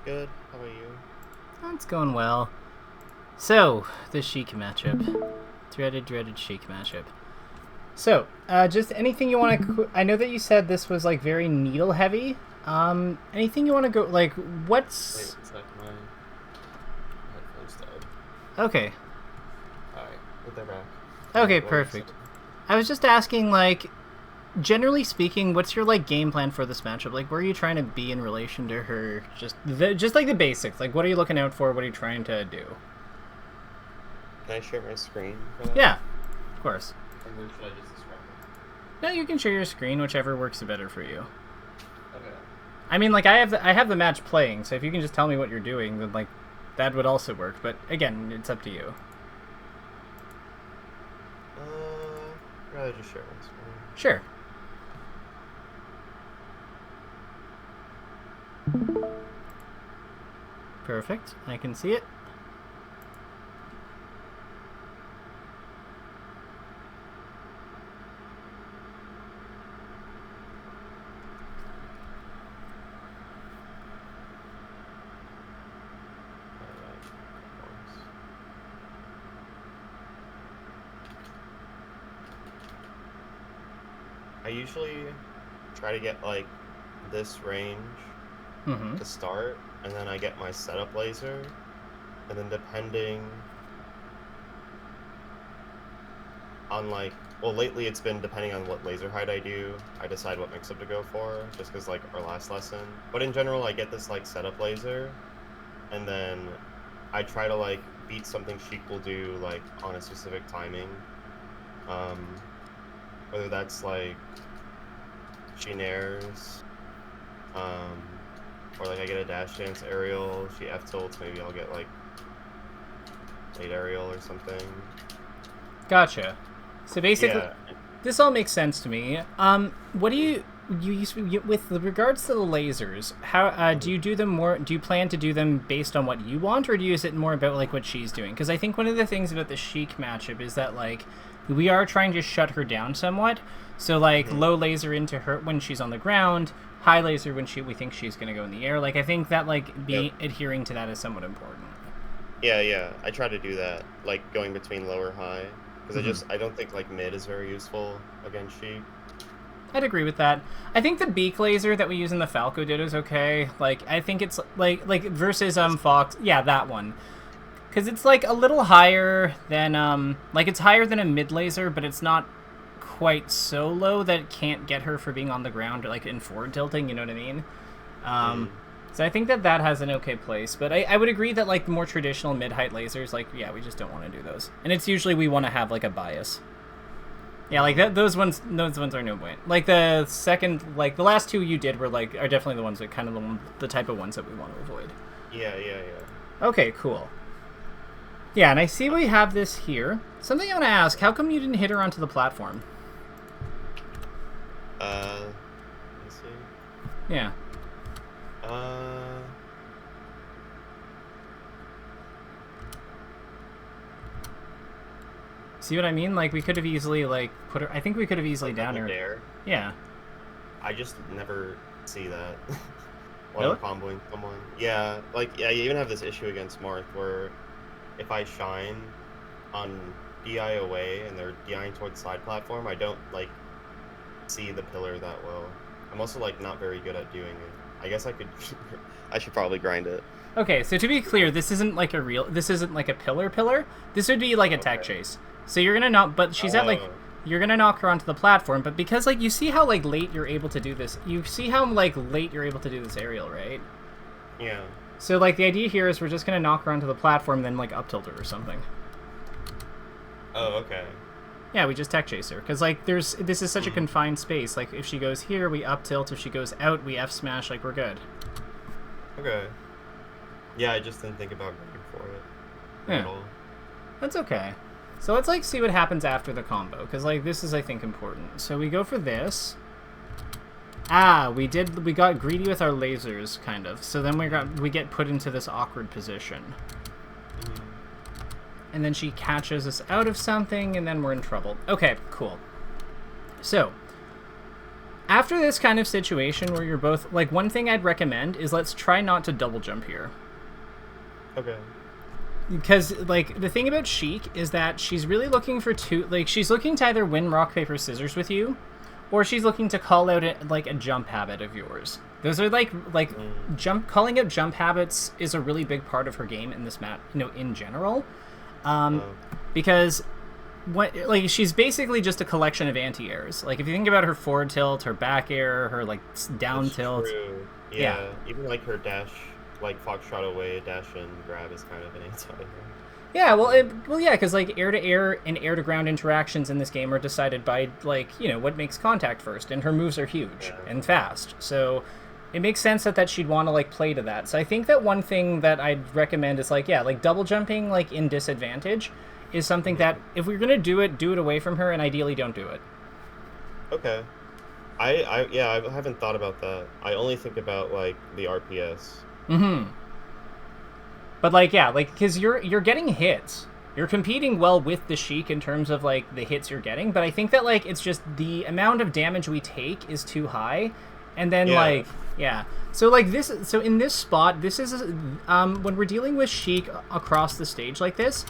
Good. How about you? That's going well. So, the Sheik matchup. Dreaded Sheik matchup. So, just anything you want to... I know that you said this was, like, very needle heavy. Anything you want to go... Like, what's... Wait, it's like my headphones died. Okay. Alright, but they're back. Okay, perfect. I was just asking, like, generally speaking, what's your, like, game plan for this matchup? Like, where are you trying to be in relation to her? Just like, the basics. Like, what are you looking out for? What are you trying to do? Can I share my screen for that? Yeah, of course. Or should I just describe it? No, you can share your screen, whichever works better for you. Okay. I mean, like, I have the match playing, so if you can just tell me what you're doing, then, like, that would also work. But, again, it's up to you. I'd rather just share my screen. Sure. Perfect. I can see it. I usually try to get like this range to start, and then I get my setup laser, and then depending on like, well, lately it's been depending on what laser height I do, I decide what mix-up to go for, just because like our last lesson. But in general, I get this like setup laser, and then I try to like beat something Sheik will do like on a specific timing. Whether that's like she nairs, or like I get a dash dance aerial, she F tilts, maybe I'll get like late aerial or something. Gotcha. So basically, Yeah. this all makes sense to me. What do you with regards to the lasers? How do you do them more? Do you plan to do them based on what you want, or do you use it more about like what she's doing? Because I think one of the things about the Sheik matchup is that like we are trying to shut her down somewhat. So like low laser into her when she's on the ground, high laser when we think she's going to go in the air. Like I think that like adhering to that is somewhat important. Yeah. I try to do that, like going between low or high, because I don't think like mid is very useful against Sheik. I'd agree with that. I think the beak laser that we use in the Falco ditto is okay. Like I think it's like versus Fox. Yeah, that one. Because it's like a little higher than like it's higher than a mid laser, but it's not quite so low that it can't get her for being on the ground or like in forward tilting. You know what I mean? So I think that has an okay place. But I would agree that like the more traditional mid height lasers, like yeah, we just don't want to do those. And it's usually we want to have like a bias. Yeah, like those ones are no point. Like the second, like the last two you did are definitely the ones that kind of the type of ones that we want to avoid. Yeah. Okay, cool. Yeah, and I see we have this here. Something I want to ask, how come you didn't hit her onto the platform? Let's see. Yeah. See what I mean? Like, we could have easily, like, put her... I think we could have easily down her. There. Yeah. I just never see that when Really? I'm comboing someone. Yeah, like, yeah, you even have this issue against Marth where if I shine on DI away and they're DIing towards side platform, I don't, like, see the pillar that well. I'm also, like, not very good at doing it. I guess I could... I should probably grind it. Okay, so to be clear, this isn't like a real... This isn't like a pillar. This would be like a tech chase. So you're gonna knock... But she's at, like... You're gonna knock her onto the platform, but because, like, you see how, like, late you're able to do this... You see how, like, late you're able to do this aerial, right? Yeah. So, like, the idea here is we're just gonna knock her onto the platform, then, like, up tilt her or something. Oh, okay. Yeah, we just tech chase her. Because, like, this is such a confined space. Like, if she goes here, we up tilt. If she goes out, we F smash. Like, we're good. Okay. Yeah, I just didn't think about going for it. Yeah. At all. That's okay. So let's, like, see what happens after the combo. Because, like, this is, I think, important. So we go for this. We got greedy with our lasers, kind of. So then we get put into this awkward position. And then she catches us out of something, and then we're in trouble. Okay, cool. So, After this kind of situation where you're both like, one thing I'd recommend is let's try not to double jump here. Okay. Because, like, the thing about Sheik is that she's really looking for she's looking to either win rock, paper, scissors with you, or she's looking to call out, a jump habit of yours. Those are, calling out jump habits is a really big part of her game in this map, in general. Because, she's basically just a collection of anti-airs. Like, if you think about her forward tilt, her back air, her, down That's tilt. True. Yeah, even, her dash... Foxtrot away, dash and grab is kind of an anti-air. Yeah, because air-to-air and air-to-ground interactions in this game are decided by what makes contact first, and her moves are huge and fast. So it makes sense that she'd want to play to that. So I think that one thing that I'd recommend is double jumping in disadvantage is something that if we're gonna do it away from her, and ideally don't do it. Okay. I haven't thought about that. I only think about the RPS. Mm-hmm. But because you're getting hits. You're competing well with the Sheik in terms of the hits you're getting, but I think that it's just the amount of damage we take is too high. And then So in this spot, this is when we're dealing with Sheik across the stage like this,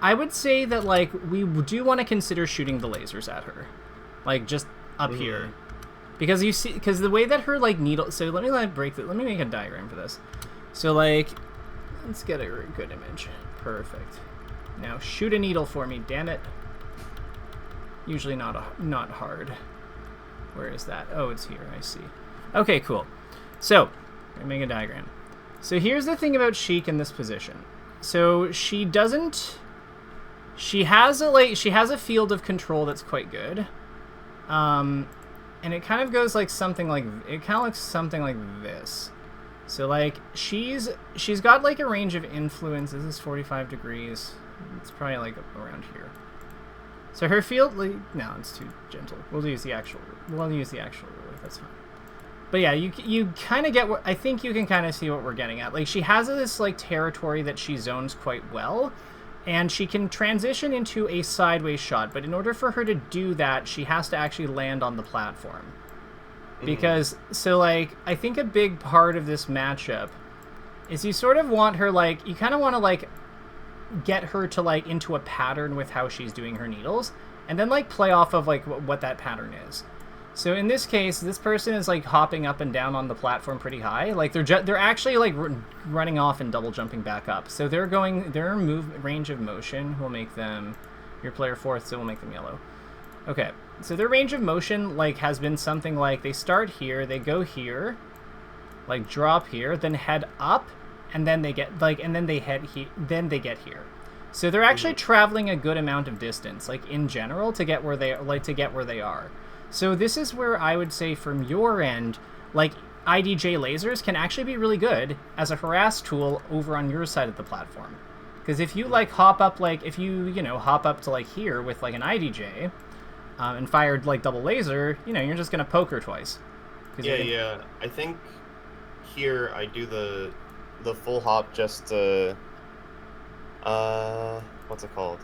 I would say that we do want to consider shooting the lasers at her. Just up here. Because the way that her needle, so let me let me make a diagram for this. So let's get a good image. Perfect. Now shoot a needle for me, damn it. Usually not hard. Where is that? Oh, it's here. I see. Okay, cool. So let me make a diagram. So here's the thing about Sheik in this position. So she has a field of control that's quite good. And it kind of goes something like this. So she's got a range of influence. This is 45 degrees. It's probably around here. So her field, no, it's too gentle. We'll use the actual ruler. That's fine. But yeah, you kind of get what I think you can kind of see what we're getting at. She has this territory that she zones quite well. And she can transition into a sideways shot, but in order for her to do that, she has to actually land on the platform. Because, I think a big part of this matchup is you sort of want her, you kind of want to, get her to, into a pattern with how she's doing her needles, and then, play off of, what that pattern is. So in this case, this person is hopping up and down on the platform pretty high. They're actually running off and double jumping back up. So their range of motion will make them your player fourth, so we'll make them yellow. Okay. So their range of motion has been something they start here, they go here, drop here, then head up, and then they get and then they then they get here. So they're actually traveling a good amount of distance in general to get where they are. So this is where I would say from your end, IDJ lasers can actually be really good as a harass tool over on your side of the platform. Because if you hop up hop up to here with an IDJ and fired double laser, you're just gonna poke her twice. Yeah. I think here I do the full hop just to what's it called?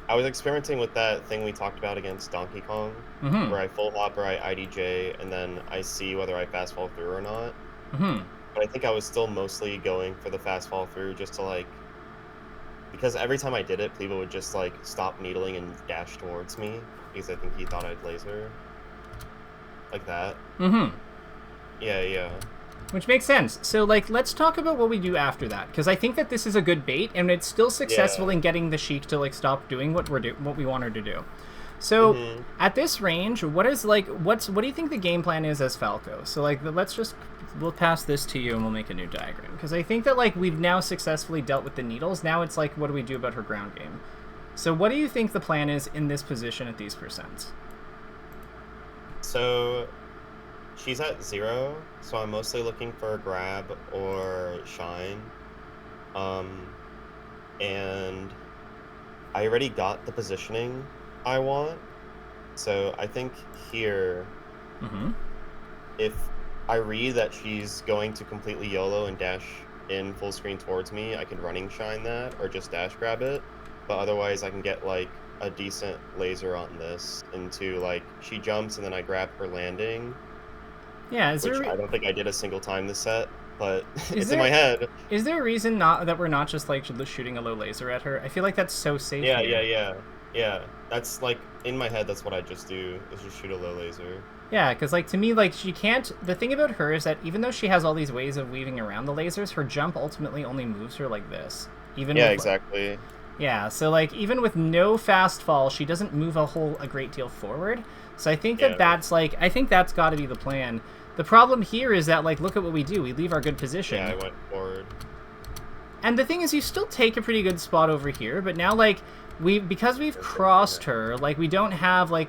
I was experimenting with that thing we talked about against Donkey Kong, where I full hop or I IDJ, and then I see whether I fast fall through or not. But I think I was still mostly going for the fast fall through just to because every time I did it, Plebo would just stop needling and dash towards me because I think he thought I'd laser. Like that. Yeah. Which makes sense. So, let's talk about what we do after that, because I think that this is a good bait, and it's still successful in getting the Sheik to stop doing what we want her to do. So, at this range, what do you think the game plan is as Falco? So, we'll pass this to you and we'll make a new diagram, because I think that we've now successfully dealt with the needles. Now it's what do we do about her ground game? So, what do you think the plan is in this position at these percents? So, she's at 0, so I'm mostly looking for a grab or shine. And I already got the positioning I want. So I think here, if I read that she's going to completely YOLO and dash in full screen towards me, I can running shine that or just dash grab it. But otherwise I can get a decent laser on this into, like, she jumps and then I grab her landing, Yeah, which I don't think I did a single time this set, but it's in my head. Is there a reason not that we're not just like shooting a low laser at her? I feel like that's so safe Yeah, here. yeah. That's like in my head. That's what I just do. Is just shoot a low laser. Yeah, because like to me, like she can't. The thing about her is that even though she has all these ways of weaving around the lasers, her jump ultimately only moves her like this. Even Yeah, with, exactly. yeah, so like even with no fast fall, she doesn't move a great deal forward. So I think that Yeah. I think that's got to be the plan. The problem here is that like look at what we do. We leave our good position. Yeah, I went forward. And the thing is, you still take a pretty good spot over here, but now like because we've crossed her, like we don't have like.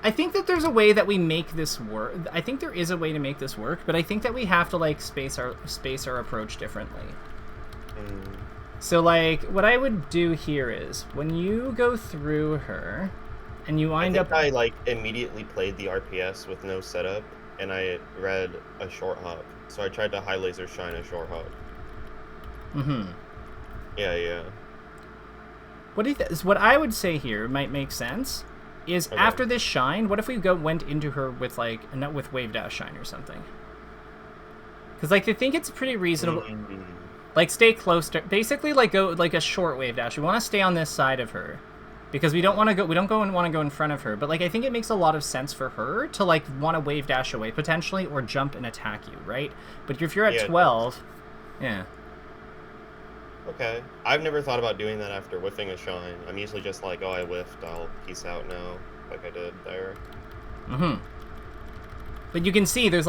I think that there's a way that we make this work. I think there is a way to make this work, but I think that we have to like space our approach differently. Mm. So like what I would do here is when you go through her and you wind up I like immediately played the RPS with no setup and I read a short hop. So I tried to high laser shine a short hop. Mhm. Yeah. What I would say here might make sense is Okay. after this shine, what if we went into her with like with wave dash shine or something? Cuz like I think it's pretty reasonable. Mm-hmm. Like, stay close to... Basically, like, go, like, a short wave dash. We want to stay on this side of her. Because we don't want to go... We don't want to go in front of her. But, like, I think it makes a lot of sense for her to, like, want to wave dash away, potentially, or jump and attack you, right? But if you're at 12... Yeah. Okay. I've never thought about doing that after whiffing a shine. I'm usually just like, oh, I whiffed, I'll peace out now, like I did there. Mm-hmm. But you can see there's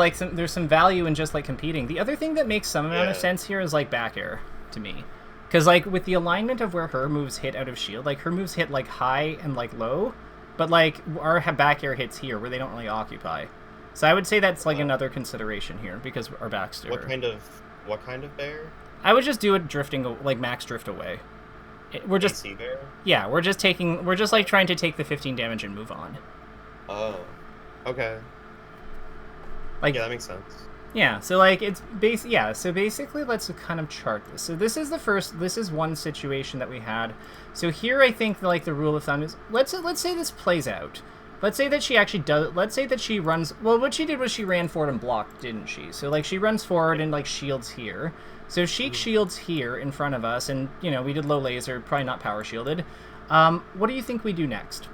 some value in just like competing. The other thing that makes some amount of sense here is like back air to me, because like with the alignment of where her moves hit out of shield, like her moves hit like high and like low, but like our back air hits here where they don't really occupy. So I would say that's like another consideration here because our backs to her. What kind of bear? I would just do it drifting like max drift away. We're just AC bear? Yeah, we're just like trying to take the 15 damage and move on. Oh, okay. Like, yeah, that makes sense. Yeah, so like it's so basically let's kind of chart this. So this is one situation that we had. So here I think like the rule of thumb is let's say this plays out. Let's say that she actually does let's say that she runs what she did was she ran forward and blocked, didn't she? So like she runs forward and like shields here. So Sheik shields here in front of us and you know, we did low laser, probably not power shielded. What do you think we do next?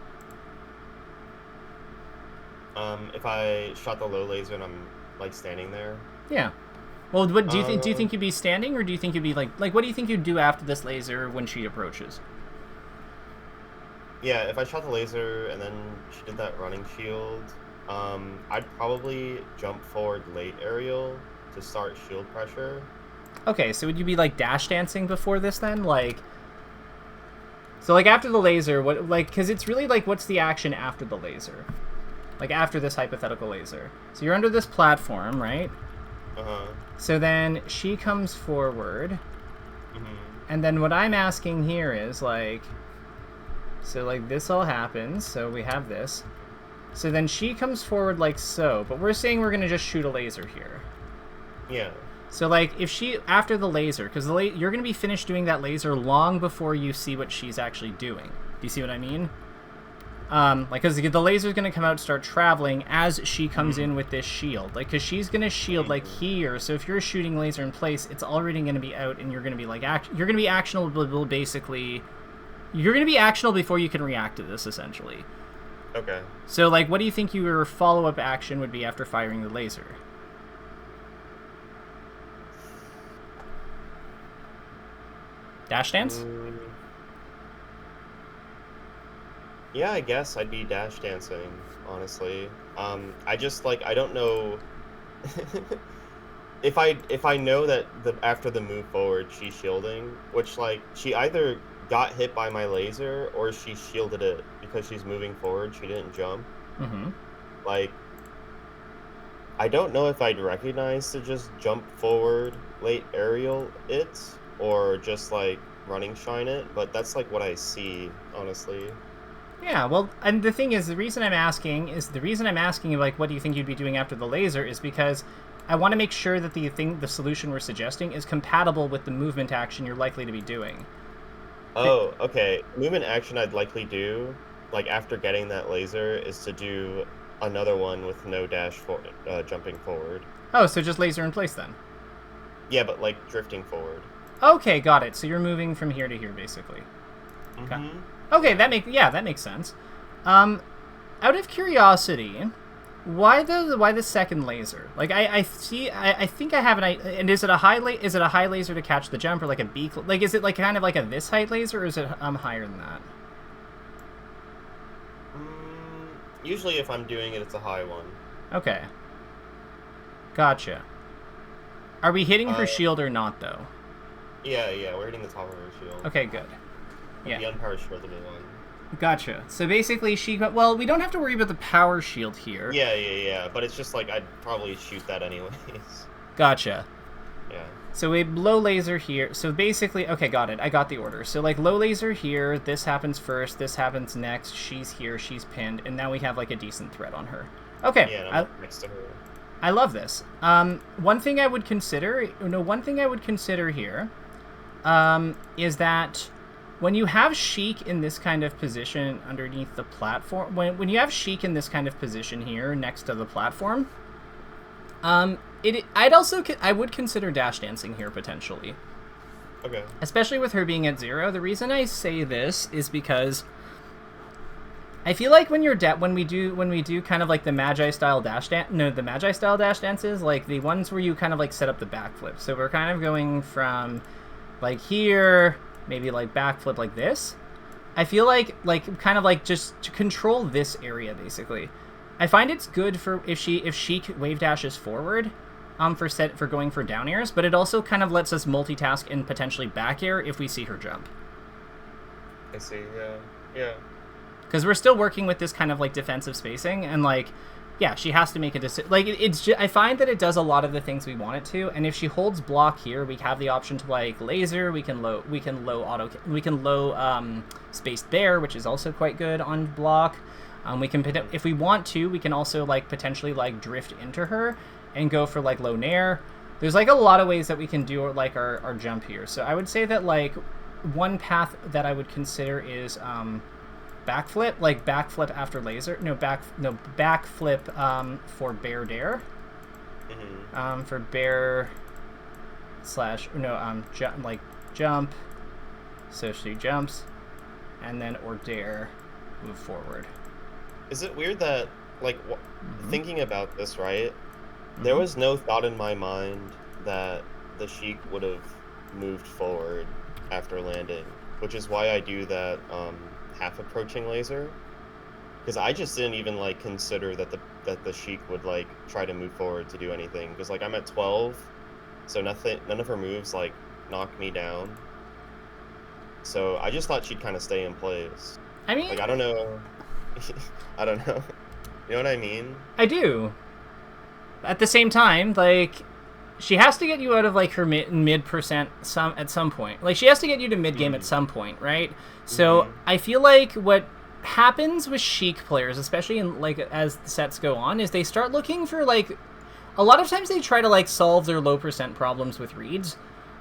If I shot the low laser and I'm like standing there. Yeah. Well, what do you think? Do you think you'd be standing, or do you think you'd be like what do you think you'd do after this laser when she approaches? Yeah, if I shot the laser and then she did that running shield, I'd probably jump forward late aerial to start shield pressure. Okay, so would you be like dash dancing before this then, like? So like after the laser, what like because it's really like what's the action after the laser? Like after this hypothetical laser. So you're under this platform, right? Uh-huh. So then she comes forward. Mm-hmm. And then what I'm asking here is like, so like this all happens. So we have this. So then she comes forward like so, but we're saying we're going to just shoot a laser here. Yeah. So like if she, after the laser, because you're going to be finished doing that laser long before you see what she's actually doing. Do you see what I mean? Like, because the laser's going to come out, start traveling as she comes in with this shield. Like, because she's going to shield, like, here. So if you're shooting laser in place, it's already going to be out, and you're going to be, like, you're going to be actionable, basically. You're going to be actionable before you can react to this, essentially. Okay. So, like, what do you think your follow-up action would be after firing the laser? Dash dance? Yeah, I guess I'd be dash dancing, honestly. I just like I don't know if I know that after the move forward she's shielding, which like she either got hit by my laser or she shielded it because she's moving forward, she didn't jump. Mm-hmm. Like I don't know if I'd recognize to just jump forward late aerial it or just like running shine it, but that's like what I see, honestly. Yeah, well, and the thing is, the reason I'm asking like, what do you think you'd be doing after the laser is because I want to make sure that the solution we're suggesting is compatible with the movement action you're likely to be doing. Oh, okay. Movement action I'd likely do, like after getting that laser, is to do another one with no dash for jumping forward. Oh, so just laser in place then. Yeah, but like drifting forward. Okay, got it. So you're moving from here to here, basically. Mm-hmm. Okay, that makes sense. Out of curiosity, why the second laser? Like I think I have an and is it a high laser to catch the jump or like a B like is it like kind of like a this height laser or is it higher than that? Usually, if I'm doing it, it's a high one. Okay. Gotcha. Are we hitting her shield or not though? Yeah, we're hitting the top of her shield. Okay, good. Yeah. The unpowered shieldable one. Gotcha. So basically, well, we don't have to worry about the power shield here. Yeah. But it's just like I'd probably shoot that anyways. Gotcha. Yeah. So we low laser here. So basically, okay, got it. I got the order. So like low laser here. This happens first. This happens next. She's here. She's pinned, and now we have like a decent threat on her. Okay. Yeah, and I'm next to her. I love this. One thing I would consider here, is that when you have Sheik in this kind of position underneath the platform, when you have Sheik in this kind of position here next to the platform, I would consider dash dancing here potentially. Okay. Especially with her being at 0. The reason I say this is because I feel like when we do kind of like the Magi style dash dances, like the ones where you kind of like set up the backflip. So we're kind of going from like here, maybe like backflip like this. I feel like kind of like just to control this area basically. I find it's good for if Sheik wave dashes forward, for going for down airs, but it also kind of lets us multitask and potentially back air if we see her jump. I see. Yeah. Because we're still working with this kind of like defensive spacing, and like, yeah, she has to make a decision. Like I find that it does a lot of the things we want it to, and if she holds block here, we have the option to like laser. We can low spaced bear, which is also quite good on block. We can, if we want to, we can also like potentially like drift into her and go for like low nair. There's like a lot of ways that we can do like our jump here. So I would say that like one path that I would consider is backflip, like backflip after laser. Backflip for bear dare. Mm-hmm. For bear jump. So she jumps, and then or dare move forward. Is it weird that like thinking about this, right? There was no thought in my mind that the Sheik would have moved forward after landing, which is why I do that half approaching laser, because I just didn't even like consider that the Sheik would like try to move forward to do anything, because like I'm at 12, so none of her moves like knock me down. So I just thought she'd kind of stay in place. I mean, like I don't know. I don't know. You know what I mean? I do. At the same time, like, she has to get you out of like her mid percent at some point. Like, she has to get you to mid game at some point, right? So I feel like what happens with Sheik players, especially in like as the sets go on, is they start looking for like a lot of times they try to like solve their low percent problems with reads.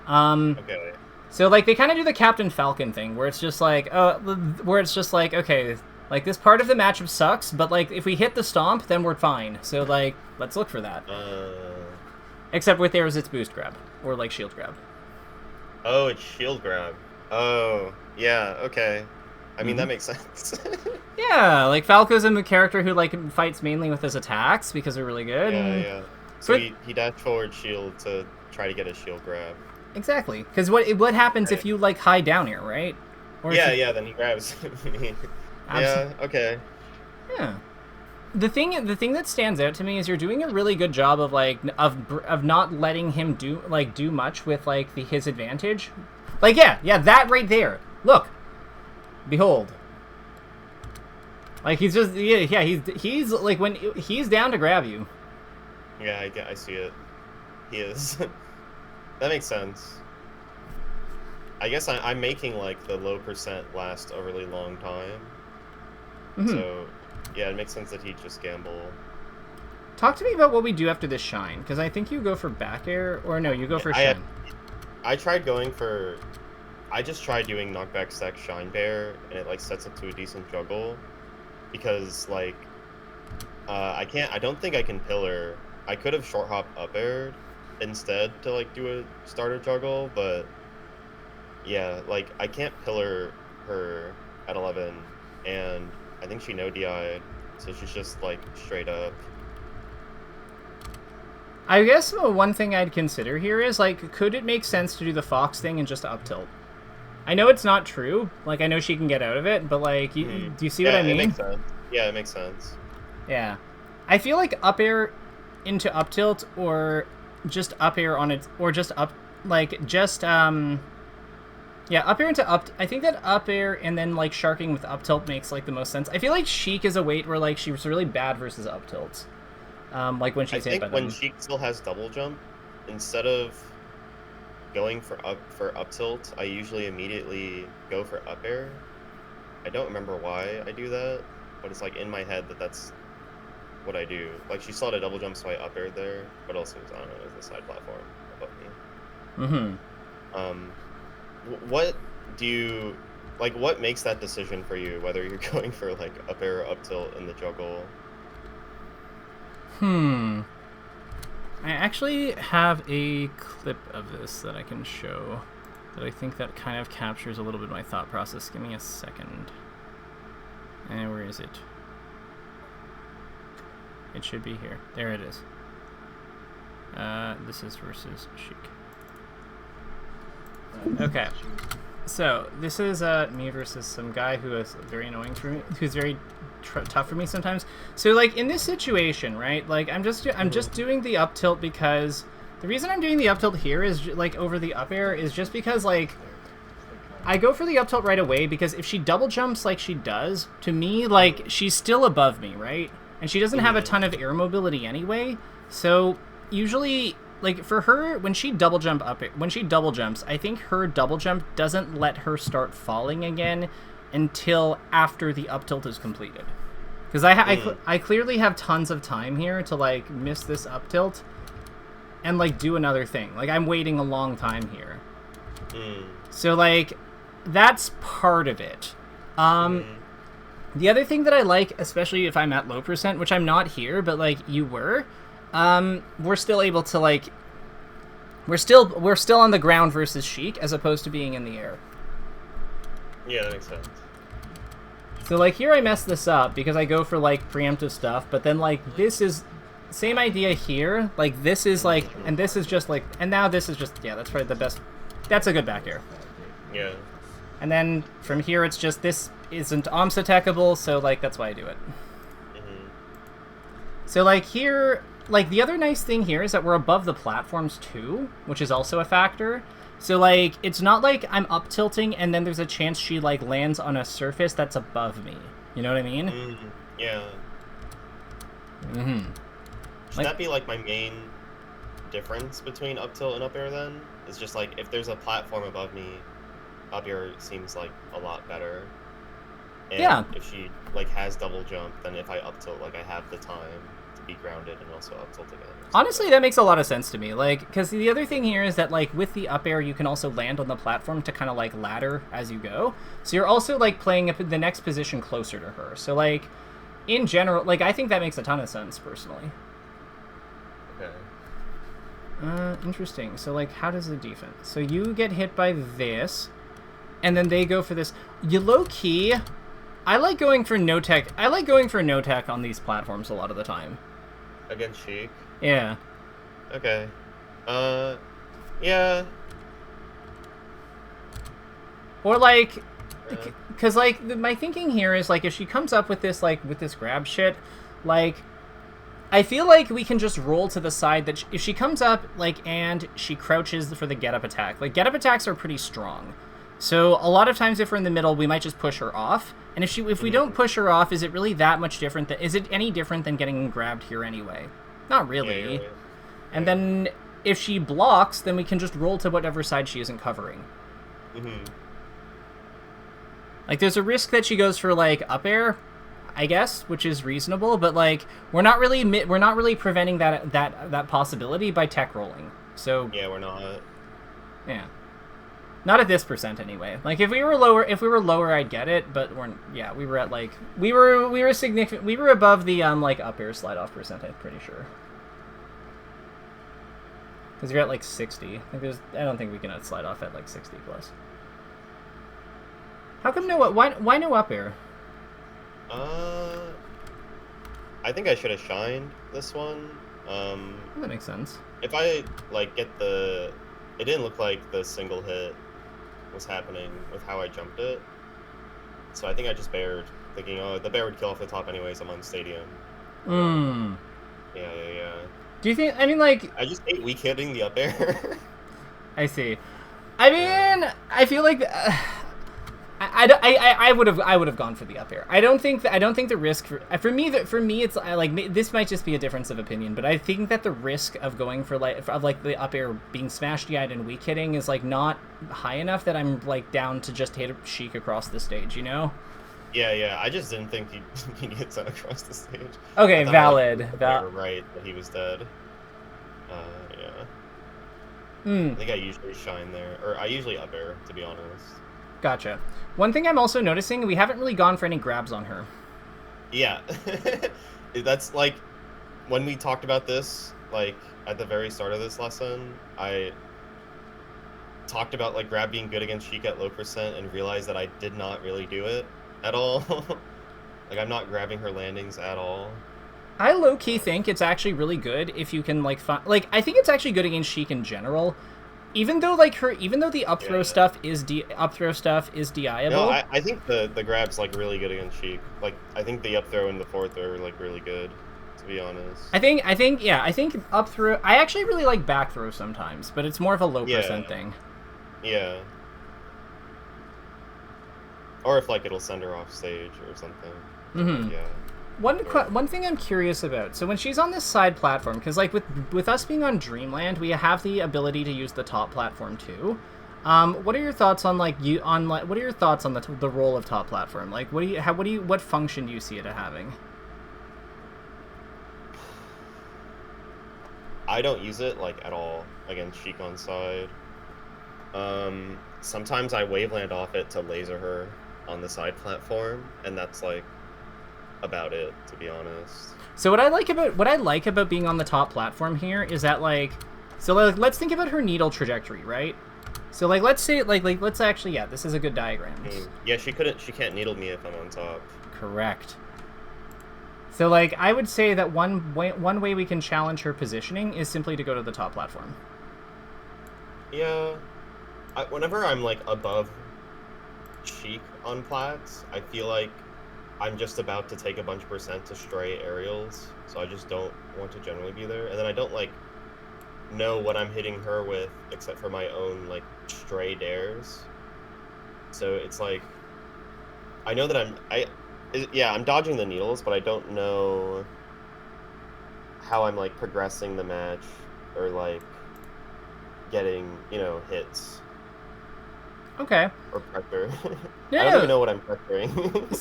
Okay. So like they kind of do the Captain Falcon thing, where it's just like, okay, like this part of the matchup sucks, but like if we hit the stomp, then we're fine. So like let's look for that. Except with theirs, it's boost grab or like shield grab. Oh, it's shield grab. Oh, yeah. Okay. I mean that makes sense. Yeah, like Falco's a character who like fights mainly with his attacks because they're really good. Yeah. So he dashed forward shield to try to get a shield grab. Exactly, because what happens if you like high down here, right? Or then he grabs me. Yeah. Okay. Yeah. The thing that stands out to me is you're doing a really good job of like of not letting him do much with like his advantage. Like yeah, that right there. Look, behold. Like he's just he's like when he's down to grab you. Yeah, I see it. He is. That makes sense. I guess I'm making like the low percent last a really long time. So, yeah, it makes sense that he'd just gamble. Talk to me about what we do after this shine, because I think you go for back air, or no, you go for shine. I tried going for... I just tried doing knockback stack shine bear, and it like sets it to a decent juggle, because like I don't think I can pillar. I could have short hop up aired instead to like do a starter juggle, but yeah, like I can't pillar her at 11, and I think she no DI'd, so she's just like straight up. I guess one thing I'd consider here is, like, could it make sense to do the Fox thing and just up tilt? I know it's not true. Like, I know she can get out of it, but, like, do you see what I mean? It makes sense. Yeah, it makes sense. Yeah. I feel like up air into up tilt, or just up air on it, or just up, like, just, yeah, up air into up, I think that up air and then, like, sharking with up tilt makes, like, the most sense. I feel like Sheik is a weight where, like, she was really bad versus up tilts. Like when she's hit by them. I think when Sheik still has double jump, instead of going for up tilt, I usually immediately go for up air. I don't remember why I do that, but it's like in my head that that's what I do. Like she saw the double jump, so I up aired there, but also I don't know, it was the side platform above me. What do you like? What makes that decision for you? Whether you're going for like up air or up tilt in the juggle? I actually have a clip of this that I can show that I think that kind of captures a little bit of my thought process. Give me a second. And where is it? It should be here. There it is. This is versus Sheik. Okay. So, this is me versus some guy who is very annoying for me, who's very tough for me sometimes. So, like, in this situation, right, like, I'm just doing the up tilt because the reason I'm doing the up tilt here is, like, over the up air is just because, like, I go for the up tilt right away because if she double jumps like she does, to me, like, she's still above me, right? And she doesn't have a ton of air mobility anyway, so usually, like, for her, when she double jumps, I think her double jump doesn't let her start falling again until after the up tilt is completed. Because I clearly have tons of time here to, like, miss this up tilt and, like, do another thing. Like, I'm waiting a long time here. So, like, that's part of it. The other thing that I like, especially if I'm at low percent, which I'm not here, but, like, you were, we're still able to, like, we're still on the ground versus Sheik as opposed to being in the air. Yeah, that makes sense. So, like, here I mess this up because I go for, like, preemptive stuff, but then, like, this is same idea here. Like, this is, like, and this is just, like, and now this is just, yeah, that's probably the best. That's a good back air. Yeah. And then from here, it's just, this isn't OMS attackable, so, like, that's why I do it. So, like, here, like, the other nice thing here is that we're above the platforms, too, which is also a factor. So, like, it's not like I'm up tilting and then there's a chance she, like, lands on a surface that's above me. You know what I mean? Yeah. Should that be, like, my main difference between up tilt and up air, then? It's just, like, if there's a platform above me, up air seems, like, a lot better. And if she, like, has double jump, then if I up tilt, like, I have the time to be grounded and also up tilt again. Honestly, that makes a lot of sense to me. Like, because the other thing here is that, like, with the up air, you can also land on the platform to kind of, like, ladder as you go. So you're also, like, playing up the next position closer to her. So, like, in general, like, I think that makes a ton of sense, personally. Okay. Interesting. So, like, how does the defense? So you get hit by this, and then they go for this. You low-key, I like going for no-tech. I like going for no-tech on these platforms a lot of the time. Against Sheik? Yeah. Okay. Yeah. Or, like, because, like, my thinking here is, like, if she comes up with this, like, with this grab shit, like, I feel like we can just roll to the side that if she comes up, like, and she crouches for the get-up attack. Like, get-up attacks are pretty strong. So a lot of times if we're in the middle, we might just push her off. And if we don't push her off, is it really that much different? Is it any different than getting grabbed here anyway? Not really. Yeah. And then if she blocks, then we can just roll to whatever side she isn't covering. Like, there's a risk that she goes for, like, up air, I guess, which is reasonable, but, like, we're not really preventing that possibility by tech rolling. So yeah, we're not. Yeah. Not at this percent anyway. Like if we were lower, I'd get it. But we were at like we were significant. We were above the like up air slide off percent. I'm pretty sure. Because you're at like 60. I don't think we can slide off at like 60 plus. How come no? Why no up air? I think I should have shined this one. That makes sense. If I like get the, it didn't look like the single hit was happening with how I jumped it. So I think I just bared, thinking, oh, the bear would kill off the top anyways. I'm on stadium. Yeah. Do you think? I mean, like I just hate weak hitting the up air. I see. I mean, I feel like I would have gone for the up air. I don't think the risk for me it's like this might just be a difference of opinion, but I think that the risk of going for like the up air being smash DI'd and weak hitting is like not high enough that I'm like down to just hit Sheik across the stage, you know? Yeah. I just didn't think he'd get sent across the stage. Okay, valid. Right, that he was dead. Yeah. I think I usually shine there, or I usually up air, to be honest. Gotcha. One thing I'm also noticing, we haven't really gone for any grabs on her. Yeah. That's like, when we talked about this, like, at the very start of this lesson, I talked about, like, grab being good against Sheik at low percent and realized that I did not really do it at all. Like, I'm not grabbing her landings at all. I low-key think it's actually really good if you can, like, I think it's actually good against Sheik in general. Even though the up throw stuff is DIable. No, I think the grab's like really good against Sheik. Like I think the up throw and the forward throw are like really good, to be honest. I think up throw. I actually really like back throw sometimes, but it's more of a low percent thing. Yeah. Or if like it'll send her off stage or something. Mm-hmm. Yeah. One thing I'm curious about, so when she's on this side platform, because like with us being on Dreamland, we have the ability to use the top platform too. What are your thoughts on what are your thoughts on the role of top platform? Like what function do you see it having? I don't use it like at all against Sheik on side. Sometimes I waveland off it to laser her on the side platform, and that's like about it, to be honest. So what I like about being on the top platform here is that let's think about her needle trajectory, right? So like let's say let's actually this is a good diagram. Yeah, she can't needle me if I'm on top. Correct. So like I would say that one way we can challenge her positioning is simply to go to the top platform. Yeah. Whenever I'm like above Sheik on plats, I feel like I'm just about to take a bunch of percent to stray aerials, so I just don't want to generally be there. And then I don't like know what I'm hitting her with except for my own like stray dares. So it's like I know that I'm dodging the needles, but I don't know how I'm like progressing the match or like getting, hits. Okay. Or pressure. Yeah. I don't even know what I'm pressuring.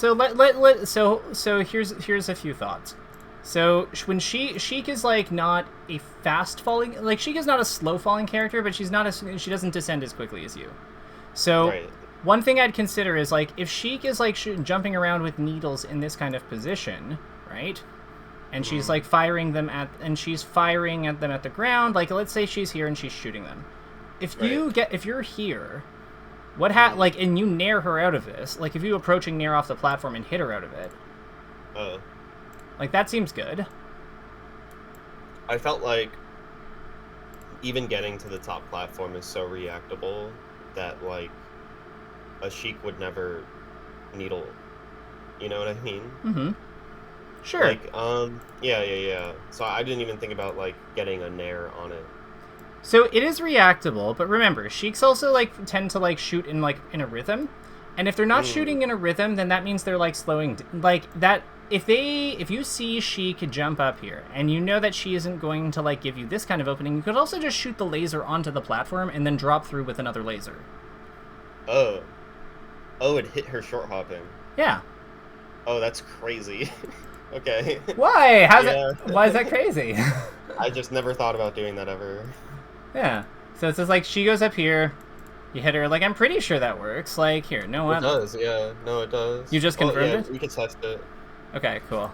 So here's a few thoughts. So when Sheik is like not a fast falling, like Sheik is not a slow falling character, but she doesn't descend as quickly as you. So right. One thing I'd consider is like if Sheik is like jumping around with needles in this kind of position, right? And she's like firing them at the ground. Like let's say she's here and she's shooting them. If you're here. And you nair her out of this, like if you approaching nair off the platform and hit her out of it. Oh. Like that seems good. I felt like even getting to the top platform is so reactable that like a Sheik would never needle. You know what I mean? Mm-hmm. Sure. Like, yeah. So I didn't even think about like getting a nair on it. So it is reactable, but remember, Sheiks also like tend to like shoot in a rhythm, and if they're not shooting in a rhythm, then that means they're like slowing. Like that, if you see Sheik jump up here, and you know that she isn't going to like give you this kind of opening, you could also just shoot the laser onto the platform and then drop through with another laser. Oh, it hit her short hopping. Yeah. Oh, that's crazy. Okay. Why? Why is that crazy? I just never thought about doing that ever. Yeah. So it's just like she goes up here, You hit her. Like, I'm pretty sure that works. Like, here, no It one. does, yeah. No, it does. You just confirmed it? We can test it. Okay, cool.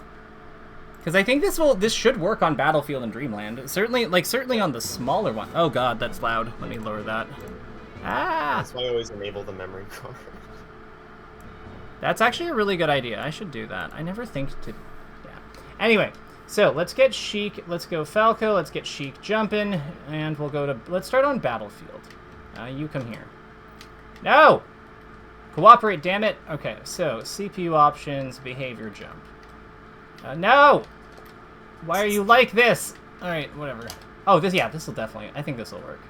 Because I think this should work on Battlefield and Dreamland. Certainly on the smaller one. Oh god, that's loud. Let me lower that. Ah! That's why I always enable the memory card. That's actually a really good idea. I should do that. I never think to... Yeah. Anyway, so let's get Sheik. Let's go Falco. Let's get Sheik jumping. And we'll go to... Let's start on Battlefield. You come here. No! Cooperate, damn it. Okay, so CPU options, behavior jump. No! Why are you like this? Alright, whatever. Oh, this will definitely... I think this will work.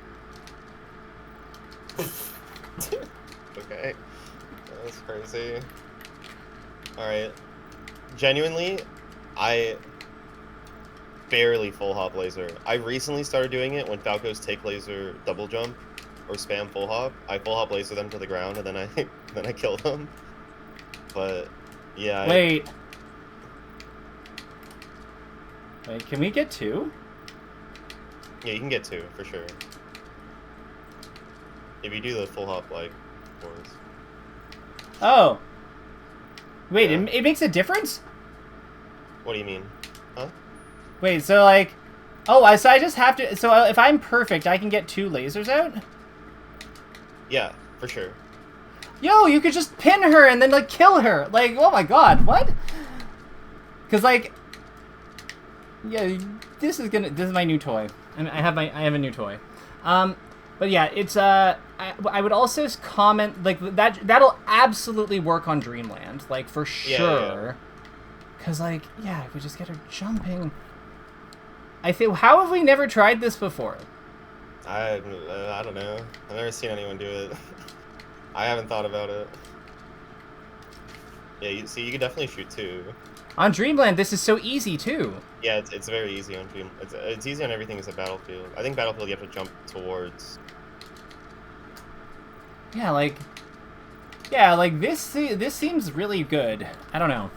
Okay. That's crazy. Alright. Genuinely, I barely full hop laser. I recently started doing it when Falco's take laser double jump or spam full hop. I full hop laser them to the ground and then I kill them. But yeah. Wait, can we get 2? Yeah, you can get 2 for sure. If you do the full hop like force. Oh. Wait, Yeah. it makes a difference? What do you mean? Huh? Wait, so like... Oh, so I just have to... So if I'm perfect, I can get 2 lasers out? Yeah, for sure. Yo, you could just pin her and then, like, kill her. Like, oh my god, what? Because, like... Yeah, this is my new toy. I have a new toy. But yeah, it's, I would also comment, like, that'll absolutely work on Dreamland, like, for sure. Because, like, yeah, if we just get her jumping... I think, how have we never tried this before? I don't know. I've never seen anyone do it. I haven't thought about it. Yeah, you can definitely shoot 2. On Dreamland, this is so easy, too. Yeah, it's very easy on Dream. It's easy on everything except Battlefield. I think Battlefield you have to jump towards. Yeah, like this seems really good. I don't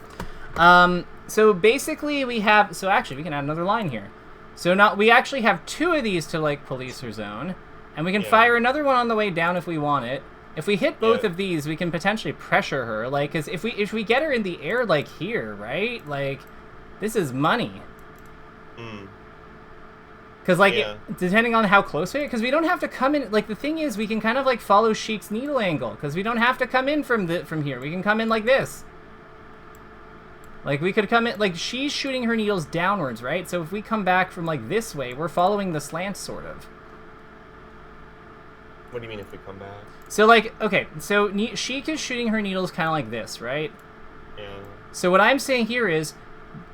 know. So basically we have... So actually, we can add another line here. So now we actually have 2 of these to, like, police her zone. And we can fire another one on the way down if we want it. If we hit both of these, we can potentially pressure her. Like, cause if we get her in the air, like, here, right? Like, this is money. Because, like, depending on how close we are, because we don't have to come in... Like, the thing is, we can kind of, like, follow Sheik's needle angle. Because we don't have to come in from here. We can come in like this. Like, we could come in... Like, she's shooting her needles downwards, right? So if we come back from, like, this way, we're following the slant, sort of. What do you mean if we come back? So, like, okay, so Sheik is shooting her needles kind of like this, right? Yeah. So what I'm saying here is,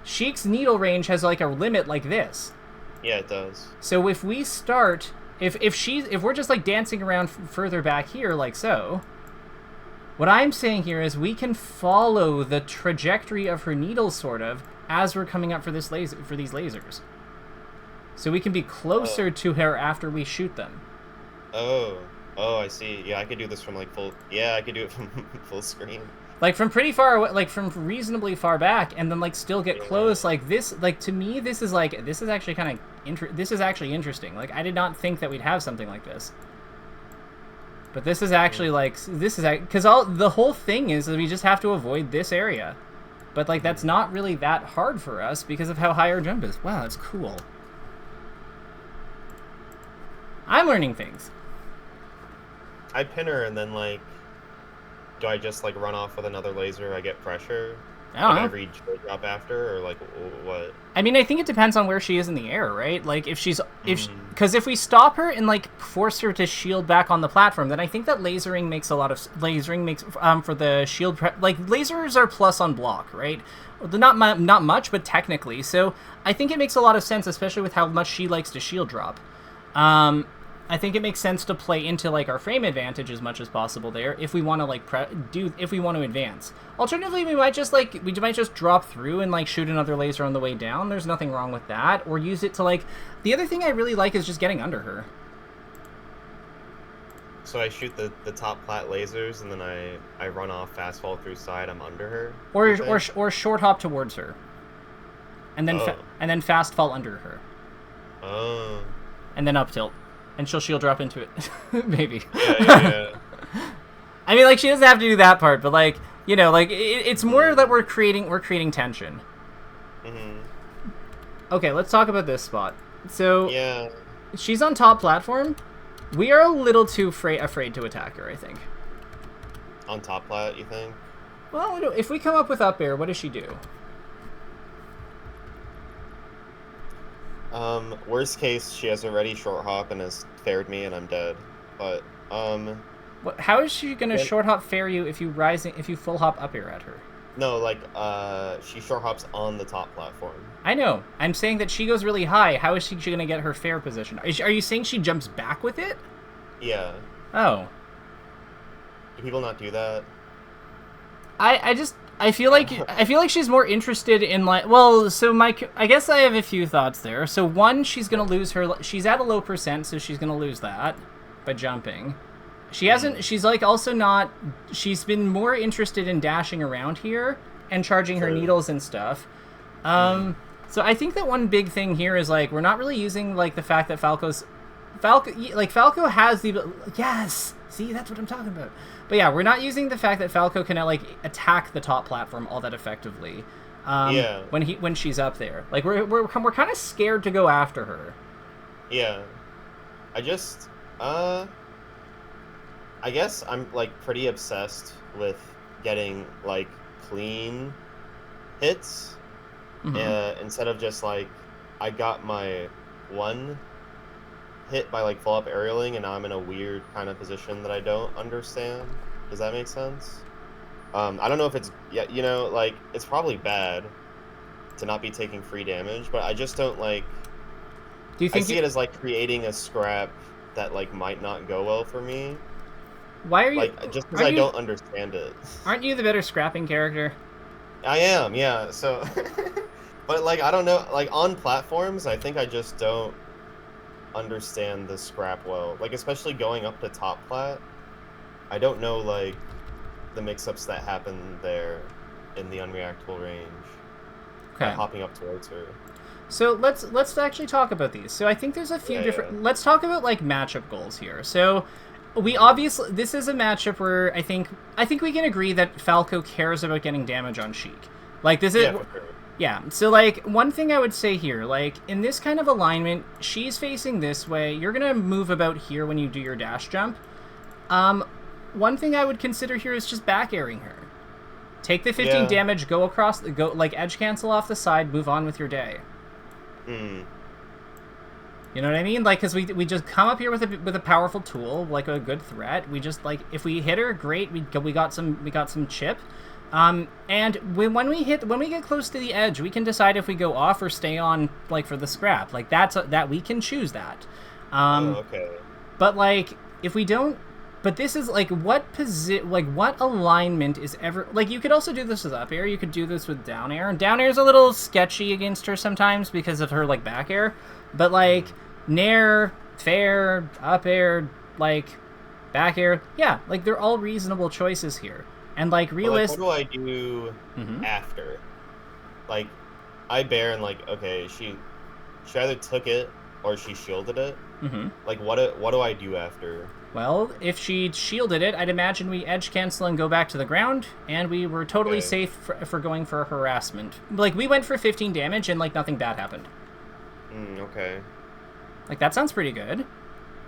Sheik's needle range has, like, a limit like this. Yeah, it does. So if we start... If we're just, like, dancing around further back here, like so... What I'm saying here is we can follow the trajectory of her needles, sort of, as we're coming up for these lasers. So we can be closer to her after we shoot them. Oh, I see. Yeah, I could do this from, like, full... Yeah, I could do it from full screen. Like, from pretty far away, like, from reasonably far back, and then, like, still get close. Like, this, like, to me, this is actually kind of... This is actually interesting. Like, I did not think that we'd have something like this. But this is actually, like... This is... Because the whole thing is that we just have to avoid this area. But, like, that's not really that hard for us because of how high our jump is. Wow, that's cool. I'm learning things. I pin her and then, like, do I just, like, run off with another laser? I get pressure? I don't know. Every drop after, or, like, what? I mean, I think it depends on where she is in the air, right? Like, because if we stop her and, like, force her to shield back on the platform, then I think that lasering makes for the shield like, lasers are plus on block, right? Not much, but technically. So I think it makes a lot of sense, especially with how much she likes to shield drop. I think it makes sense to play into, like, our frame advantage as much as possible there if we want to, like, if we want to advance. Alternatively, we might just drop through and, like, shoot another laser on the way down. There's nothing wrong with that. Or use it to, like... The other thing I really like is just getting under her. So I shoot the top plat lasers and then I run off, fast fall through side. I'm under her. Or short hop towards her, and then fast fall under her. Oh. And then up tilt. and she'll shield drop into it. Maybe. Yeah. I mean, like, she doesn't have to do that part, but, like, you know, like, it's more that we're creating tension. Mm-hmm. Okay, let's talk about this spot. So, Yeah. she's on top platform. We are a little too afraid to attack her, I think. On top plat, you think? Well, if we come up with up air, what does she do? Worst case, she has already short hop and has fared me and I'm dead. But, how is she gonna short hop fair you if you full hop up air at her? no, like, she short hops on the top platform. I know. I'm saying that she goes really high. How is she gonna get her fair position? Are you saying she jumps back with it? Yeah. Oh. Do people not do that? I feel like she's more interested in, like, well, so I guess I have a few thoughts there. So one, she's gonna lose she's at a low percent, so she's gonna lose that by jumping. She's like also not, she's been more interested in dashing around here and charging her needles and stuff. So I think that one big thing here is, like, we're not really using, like, the fact that Falco has the, yes, see, that's what I'm talking about. But yeah, we're not using the fact that Falco can, like, attack the top platform all that effectively. Yeah. When she's up there, like, we're kind of scared to go after her. Yeah. I guess I'm, like, pretty obsessed with getting, like, clean hits. Instead of just, like, I got my one hit by, like, full up aerialing and now I'm in a weird kind of position that I don't understand. Does that make sense? I don't know if it's, yeah, you know, like, it's probably bad to not be taking free damage, but I just don't, like, do you think I see it as, like, creating a scrap that, like, might not go well for me. Why are you, like, just because I don't understand it. Aren't you the better scrapping character? I am, yeah, so but, like, I don't know, like, on platforms I think I just don't understand the scrap well, like, especially going up to top plat. I don't know, like, the mix-ups that happen there in the unreactable range. Okay. Hopping up towards her. So let's actually talk about these. So I think there's a few different. Yeah. Let's talk about, like, matchup goals here. So we obviously, this is a matchup where I think we can agree that Falco cares about getting damage on Sheik. Like, this is. Yeah, for sure. Yeah, so, like, one thing I would say here, like, in this kind of alignment, she's facing this way. You're going to move about here when you do your dash jump. One thing I would consider here is just back airing her. Take the 15 damage, go across, like, edge cancel off the side, move on with your day. You know what I mean? Like, because we just come up here with a powerful tool, like a good threat. We just, like, if we hit her, great. We got some chip. And when we get close to the edge, we can decide if we go off or stay on, like, for the scrap. Like, that we can choose that. Okay. But, like, if we don't, but this is, like, what alignment is ever, like, you could also do this with up air. You could do this with down air. And down air is a little sketchy against her sometimes because of her, like, back air. But, like, nair, fair, up air, like, back air, yeah, like, they're all reasonable choices here. And, like, realistic. What do I do after? Like, I bear and, like, okay, she either took it or she shielded it. Like, what do I do after? Well, if she shielded it, I'd imagine we edge cancel and go back to the ground, and we were totally safe for going for harassment. Like, we went for 15 damage and, like, nothing bad happened. Okay. Like, that sounds pretty good.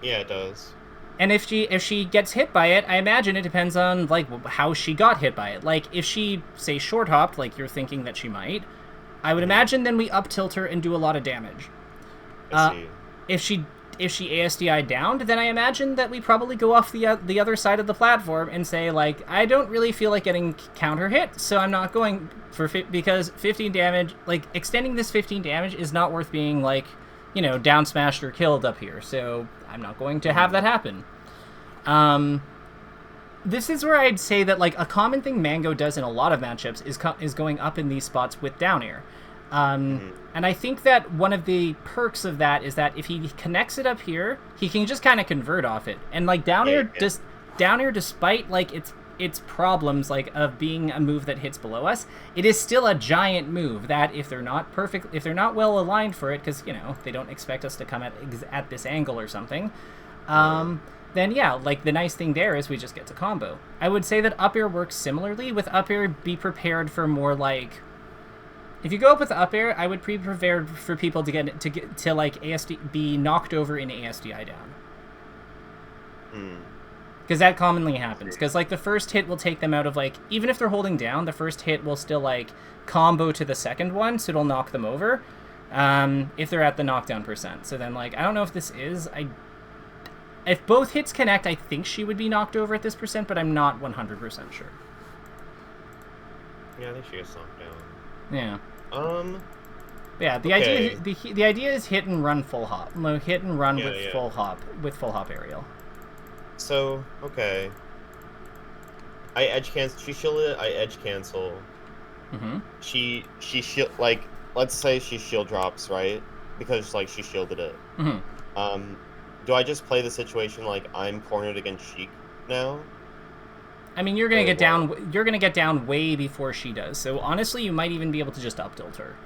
Yeah, it does. And if she gets hit by it, I imagine it depends on, like, how she got hit by it. Like, if she, say, short hopped, like you're thinking that she might, I would imagine then we up tilt her and do a lot of damage. I see. If she ASDI downed, then I imagine that we probably go off the other side of the platform and say, like, I don't really feel like getting counter hit, so I'm not going for because 15 damage, like, extending this 15 damage is not worth being, like, you know, down smashed or killed up here, so I'm not going to have that happen. This is where I'd say that, like, a common thing Mango does in a lot of matchups is going up in these spots with down air. And I think that one of the perks of that is that if he connects it up here, he can just kind of convert off it. And, like, down air, despite, like, its problems, like, of being a move that hits below us, it is still a giant move that if they're not well aligned for it, because, you know, they don't expect us to come at this angle or something, then yeah, like, the nice thing there is we just get to combo. I would say that up air works similarly. With up air, be prepared for more, like, if you go up with up air, I would be prepared for people to get like ASD, be knocked over in ASDI down. Because that commonly happens. Because, like, the first hit will take them out of, like, even if they're holding down, the first hit will still, like, combo to the second one, so it'll knock them over, if they're at the knockdown percent. So then, like, I don't know if this is, if both hits connect, I think she would be knocked over at this percent, but I'm not 100% sure. Yeah, I think she gets knocked down. Yeah. Yeah, the idea is hit and run full hop. No, hit and run full hop aerial. So, okay. I edge cancel. She shielded it. I edge cancel. She shield, like, let's say she shield drops, right? Because, like, she shielded it. Do I just play the situation like I'm cornered against Sheik now? I mean, you're gonna get down. You're gonna get down way before she does. So honestly, you might even be able to just up tilt her.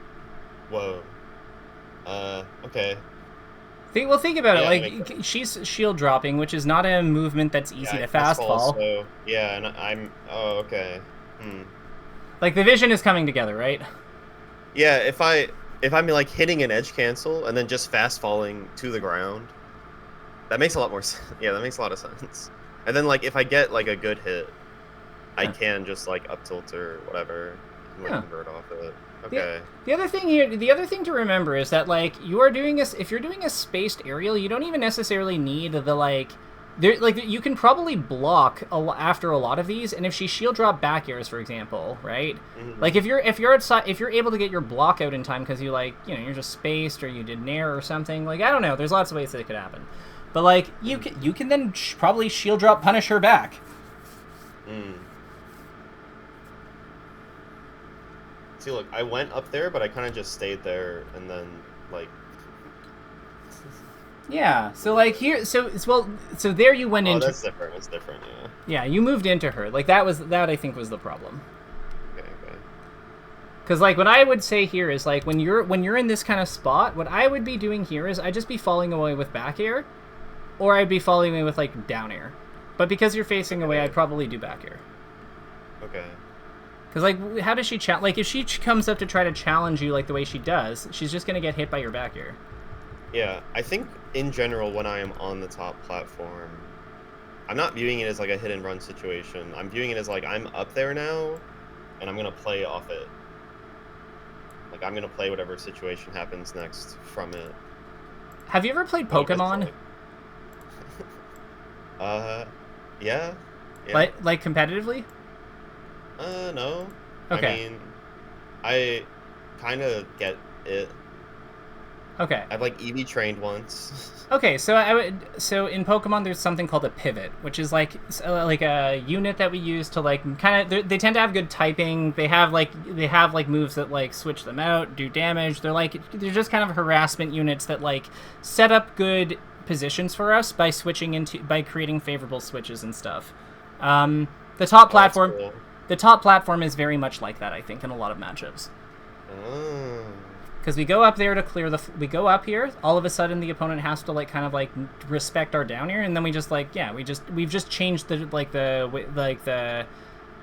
Whoa. Okay. Think about it. Like, she's shield dropping, which is not a movement that's easy to fast fall. So, yeah, and I'm. Oh, okay. Like, the vision is coming together, right? Yeah. If I'm like hitting an edge cancel and then just fast falling to the ground, that makes a lot more sense. Yeah, that makes a lot of sense. And then, like, if I get, like, a good hit, I can just, like, up tilt or whatever and convert off it. Okay. The other thing to remember is that, like, if you're doing a spaced aerial, you don't even necessarily need the, like, you can probably block after a lot of these, and if she shield drop back airs, for example, right? Like, if you're able to get your block out in time because you, like, you know, you're just spaced or you did nair or something, like, I don't know, there's lots of ways that it could happen. But, like, you can then probably shield drop punish her back. See, look, I went up there, but I kind of just stayed there, and then, like... Yeah, so, like, here... So there you went into... Oh, that's different. It's different, yeah. Yeah, you moved into her. Like, that, I think, was the problem. Okay. Because, like, what I would say here is, like, when you're in this kind of spot, what I would be doing here is I'd just be falling away with back air, or I'd be falling away with, like, down air. But because you're facing away, I'd probably do back air. Okay. Because, like, how does she like, if she comes up to try to challenge you like the way she does, she's just going to get hit by your back air. Yeah, I think, in general, when I am on the top platform, I'm not viewing it as, like, a hit and run situation. I'm viewing it as, like, I'm up there now, and I'm going to play off it. Like, I'm going to play whatever situation happens next from it. Have you ever played Pokemon? Yeah. Like competitively? No. Okay. I mean, I kind of get it. Okay. I've, like, EV trained once. Okay, so in Pokemon there's something called a pivot, which is like a unit that we use to, like, kind of, they tend to have good typing. They have like moves that, like, switch them out, do damage. They're just kind of harassment units that, like, set up good positions for us by creating favorable switches and stuff. The top platform. Cool. The top platform is very much like that, I think, in a lot of matchups. Because we go up there to clear we go up here, all of a sudden the opponent has to, like, kind of, like, respect our down air, and then we just, like, yeah, we've just changed the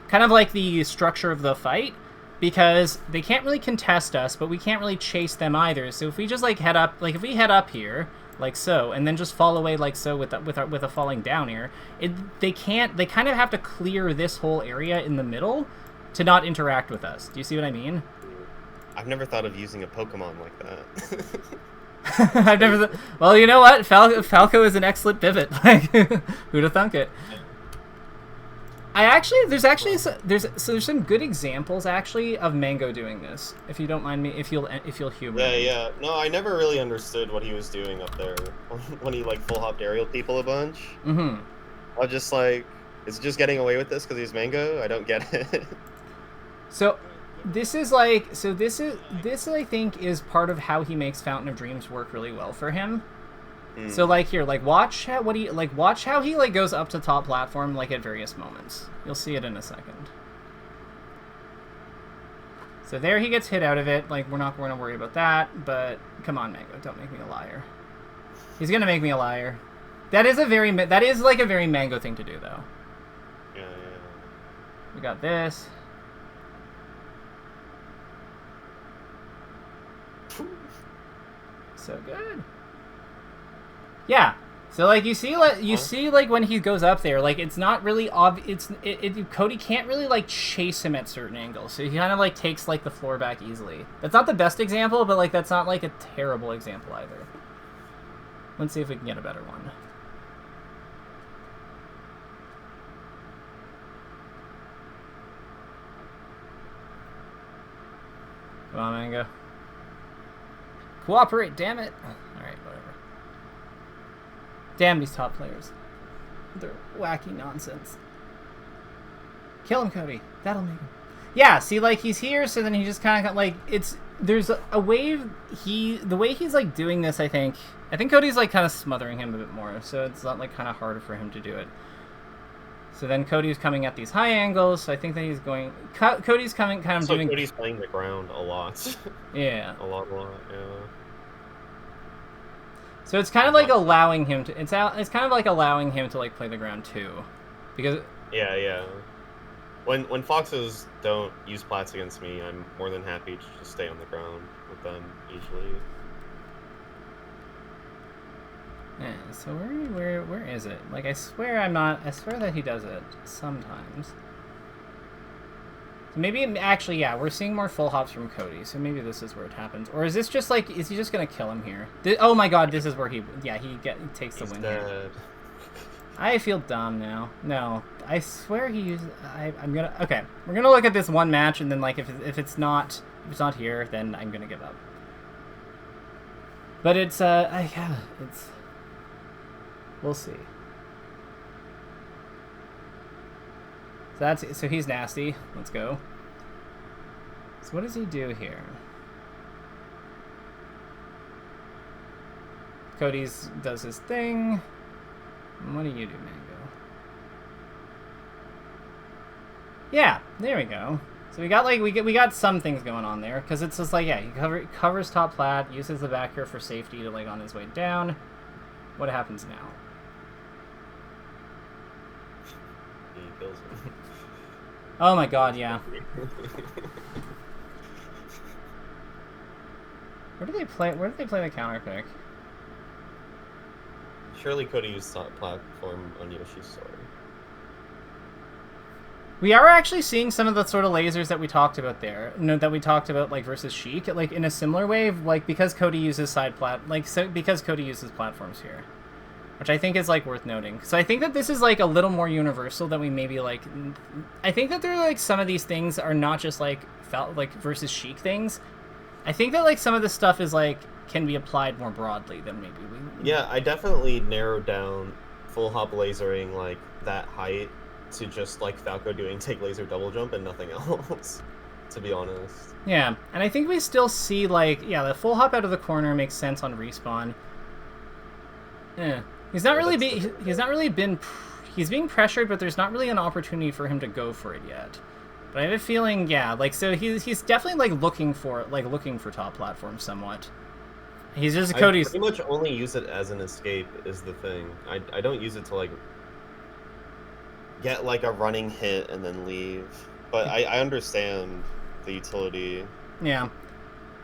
kind of like the structure of the fight, because they can't really contest us, but we can't really chase them either. So if we just, like, head up, like, if we head up here, like so, and then just fall away like so with a falling down air, they kind of have to clear this whole area in the middle to not interact with us. Do you see what I mean? I've never thought of using a Pokemon like that. I've never. Well, you know what? Falco is an excellent pivot. Like, who'd have thunk it? There's some good examples actually of Mango doing this. If you don't mind me, if you'll humor me. Yeah. No, I never really understood what he was doing up there when he, like, full hopped aerial people a bunch. I was just like, is he just getting away with this because he's Mango? I don't get it. So this I think is part of how he makes Fountain of Dreams work really well for him. So like here, like watch how, watch how he like goes up to top platform like at various moments. You'll see it in a second. So there he gets hit out of it. Like we're not going to worry about that. But come on, Mango, don't make me a liar. He's gonna make me a liar. That is like a very Mango thing to do, though. Yeah. We got this. So good. Yeah. So like you see like when he goes up there, like it's not really obvious. Cody can't really like chase him at certain angles, so he kind of like takes like the floor back easily. That's not the best example, but like that's not like a terrible example either. Let's see if we can get a better one. Come on, Mango. Cooperate, damn it. Alright, whatever. Damn these top players. They're wacky nonsense. Kill him, Cody. That'll make him. Yeah, see, like, he's here, so then he just kind of, like, there's a wave, the way he's, like, doing this, I think Cody's, like, kind of smothering him a bit more, so it's not, like, kind of harder for him to do it. So then Cody's coming at these high angles, so I think that he's going... Cody's coming, kind of so doing... Cody's playing the ground a lot. Yeah. a lot, yeah. So it's kind of like allowing him to... It's kind of like allowing him to, like, play the ground, too. Because... Yeah. When foxes don't use plats against me, I'm more than happy to just stay on the ground with them, usually. Yeah, so where is it? Like, I swear that he does it sometimes. So maybe, actually, yeah, we're seeing more full hops from Cody, so maybe this is where it happens. Or is this just, like, is he just gonna kill him here? Oh my god, this is where he takes the win here. I feel dumb now. No, I swear he used... Okay, we're gonna look at this one match, and then, like, if it's not here, then I'm gonna give up. But it's, we'll see. So he's nasty. Let's go. So what does he do here? Cody's does his thing. And what do you do, Mango? Yeah, there we go. So we got like we got some things going on there because it's just like, yeah, he covers top plat, uses the back here for safety to like on his way down. What happens now? He kills him. Oh my god, yeah. Where do they play the counter pick? Surely Cody used that platform on Yoshi's sword. We are actually seeing some of the sort of lasers that we talked about there. No, that we talked about like versus Sheik, like in a similar way, like because Cody uses because Cody uses platforms here, which I think is like worth noting. So I think that this is like a little more universal than we maybe like. I think that there are like some of these things are not just like versus Sheik things. I think that like some of this stuff is like can be applied more broadly than maybe we. Yeah, I definitely narrowed down full hop lasering like that height to just like Falco doing take laser double jump and nothing else, to be honest. Yeah, and I think we still see like, yeah, the full hop out of the corner makes sense on respawn. Yeah, he's being pressured, but there's not really an opportunity for him to go for it yet. But I have a feeling, yeah, like so he's definitely like looking for top platform somewhat. He's just Cody's. I pretty much only use it as an escape is the thing. I don't use it to like get like a running hit and then leave. But I understand the utility. Yeah.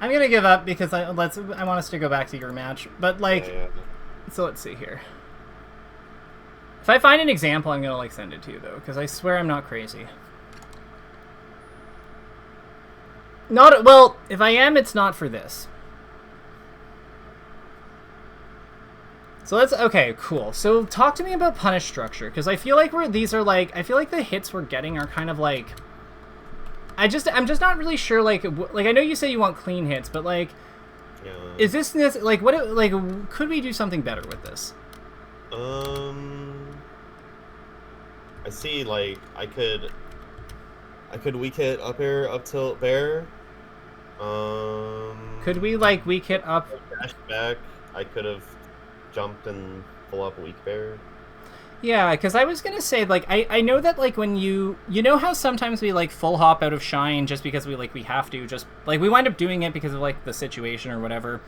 I'm gonna give up because I want us to go back to your match. But like So let's see here. If I find an example, I'm gonna like send it to you though, because I swear I'm not crazy. Well, if I am, it's not for this. So okay, cool. So talk to me about punish structure, because I feel like I feel like the hits we're getting are kind of like, I'm just not really sure, like I know you say you want clean hits, but like, yeah. Is this, like, could we do something better with this? I see, like, I could weak hit up air, up tilt bear. Could we, like, weak hit up? Dash back, I could have jumped and full up weak bear. Yeah, because I was gonna say, like, I know that, like, when you know how sometimes we, like, full hop out of Shine just because we have to, just, like, we wind up doing it because of, like, the situation or whatever.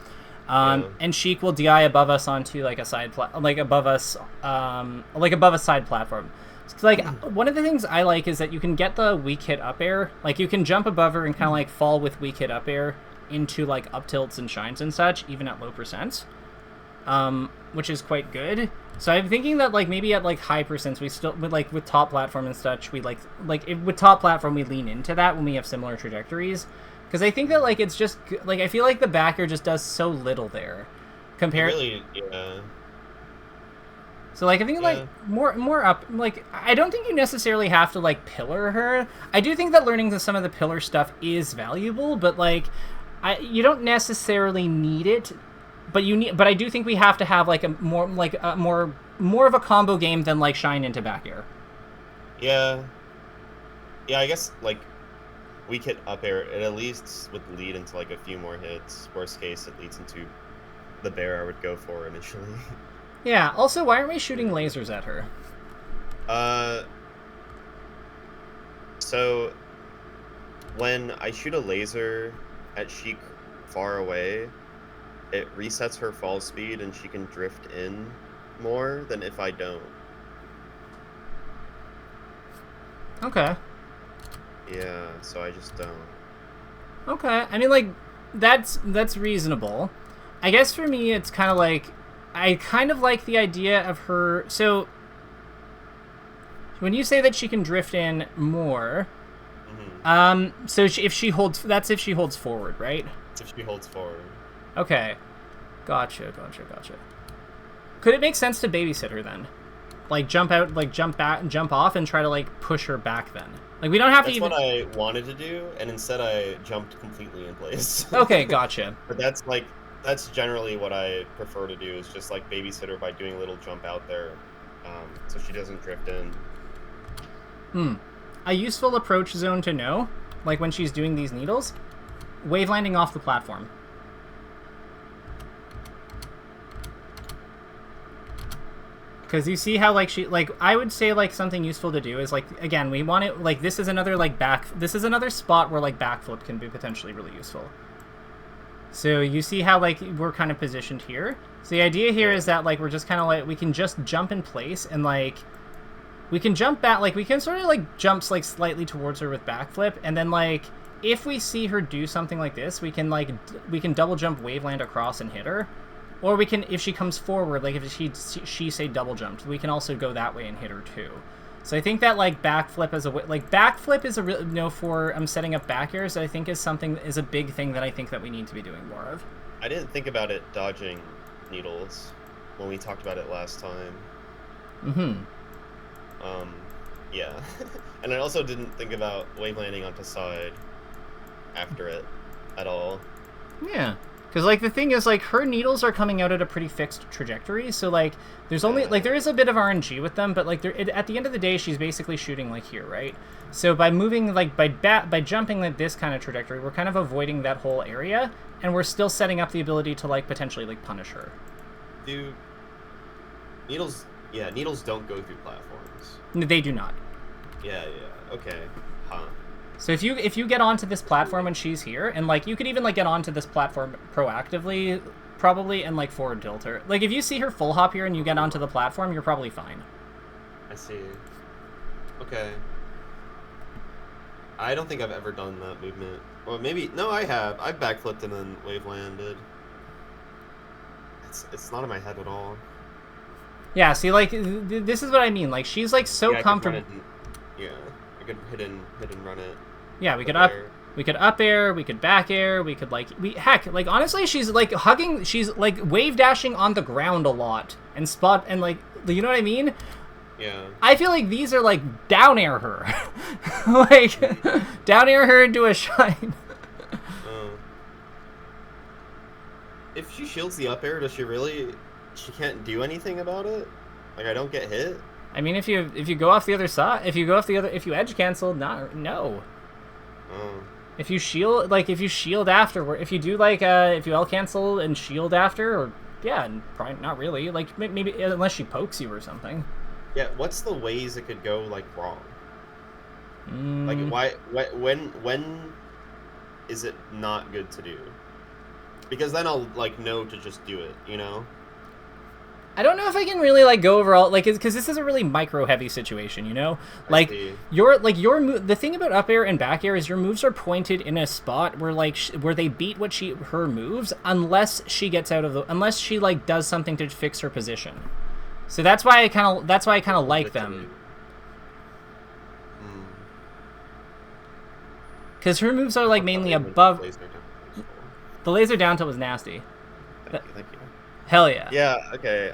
And Sheik will DI above us onto, like, a side above a side platform. So, like, one of the things I like is that you can get the weak hit up air. Like, you can jump above her and kind of, like, fall with weak hit up air into, like, up tilts and shines and such, even at low percents. Which is quite good. So I'm thinking that, like, maybe at, like, high percents, we still, with top platform and such, we, with top platform, we lean into that when we have similar trajectories. Because I think that, like, it's just, like, I feel like the backer just does so little there. Compared... Really, yeah. So, like, I think, like, more up, like, I don't think you necessarily have to, like, pillar her. I do think that learning some of the pillar stuff is valuable, but, like, you don't necessarily need it. But I do think we have to have, like, more of a combo game than, like, Shine into back air. Yeah. Yeah, I guess, like, weak hit up air, it at least would lead into, like, a few more hits. Worst case, it leads into the bear I would go for initially. Yeah, also, why aren't we shooting lasers at her? So, when I shoot a laser at Sheik far away, it resets her fall speed and she can drift in more than if I don't. Okay. Yeah, so I just don't. Okay, I mean, like, that's reasonable. I guess for me, it's kind of like, I kind of like the idea of her, so, when you say that she can drift in more, so if she holds, that's if she holds forward, right? If she holds forward. Okay. Gotcha. Could it make sense to babysit her then? Like, jump out, like, jump back, jump off, and try to, like, push her back then? Like, we don't have to even... That's what I wanted to do, and instead I jumped completely in place. Okay, gotcha. But that's generally what I prefer to do, is just, like, babysit her by doing a little jump out there, so she doesn't drift in. A useful approach zone to know, like, when she's doing these needles, wave landing off the platform. Because you see how, like, I would say, like, something useful to do is, like, again, we want it, like, this is another spot where, like, backflip can be potentially really useful. So you see how, like, we're kind of positioned here. So the idea here is that, like, we're just kind of, like, we can just jump in place and, like, we can jump back, like, we can sort of, like, jump, like, slightly towards her with backflip, and then, like, if we see her do something like this, we can, like, double jump waveland across and hit her. Or we can, if she comes forward, like if she say double jumped, we can also go that way and hit her too. So I think that, like, backflip is backflip is a real, for setting up back airs. I think is a big thing that I think that we need to be doing more of. I didn't think about it dodging needles when we talked about it last time. Yeah. And I also didn't think about wave landing onto side after it at all. Yeah. Because, like, the thing is, like, her needles are coming out at a pretty fixed trajectory, so, like, there's only, like, there is a bit of RNG with them, but, like, at the end of the day, she's basically shooting, like, here, right? So by moving, like, by jumping, like, this kind of trajectory, we're kind of avoiding that whole area, and we're still setting up the ability to, like, potentially, like, punish her. Do needles don't go through platforms. They do not. Yeah, okay. Huh. So if you get onto this platform when she's here, and, like, you could even, like, get onto this platform proactively, probably, and, like, forward tilt her. Like, if you see her full hop here and you get onto the platform, you're probably fine. I see. Okay. I don't think I've ever done that movement. Or maybe, no, I have. I backflipped and then wave landed. It's not in my head at all. Yeah, see, like, this is what I mean. Like, she's, like, so comfortable. Yeah, I could hit and run it. Yeah, we could up air, we could back air, we could, like, like, honestly, she's, like, she's, like, wave dashing on the ground a lot, and like, you know what I mean? Yeah. I feel like these are, like, down air her. Like, down air her into a shine. If she shields the up air, she can't do anything about it? Like, I don't get hit? I mean, if you go off the other side, if you edge cancel, no. If you shield afterward, if you do, like, if you L cancel and shield after, or Yeah, and probably not really. Like, maybe unless she pokes you or something. Yeah, what's the ways it could go, like, wrong? Like, Mm. when is it not good to do? Because then I'll, like, know to just do it, you know? I don't know if I can really like go over all like because this is a really micro heavy situation, you know. I Like see. your move. The thing about up air and back air is your moves are pointed in a spot where like where they beat what her moves unless she gets out of the unless she like does something to fix her position. So that's why I kind of like them because her moves are like mainly above. The laser down tilt was nasty. Thank you. Hell yeah. Yeah, okay.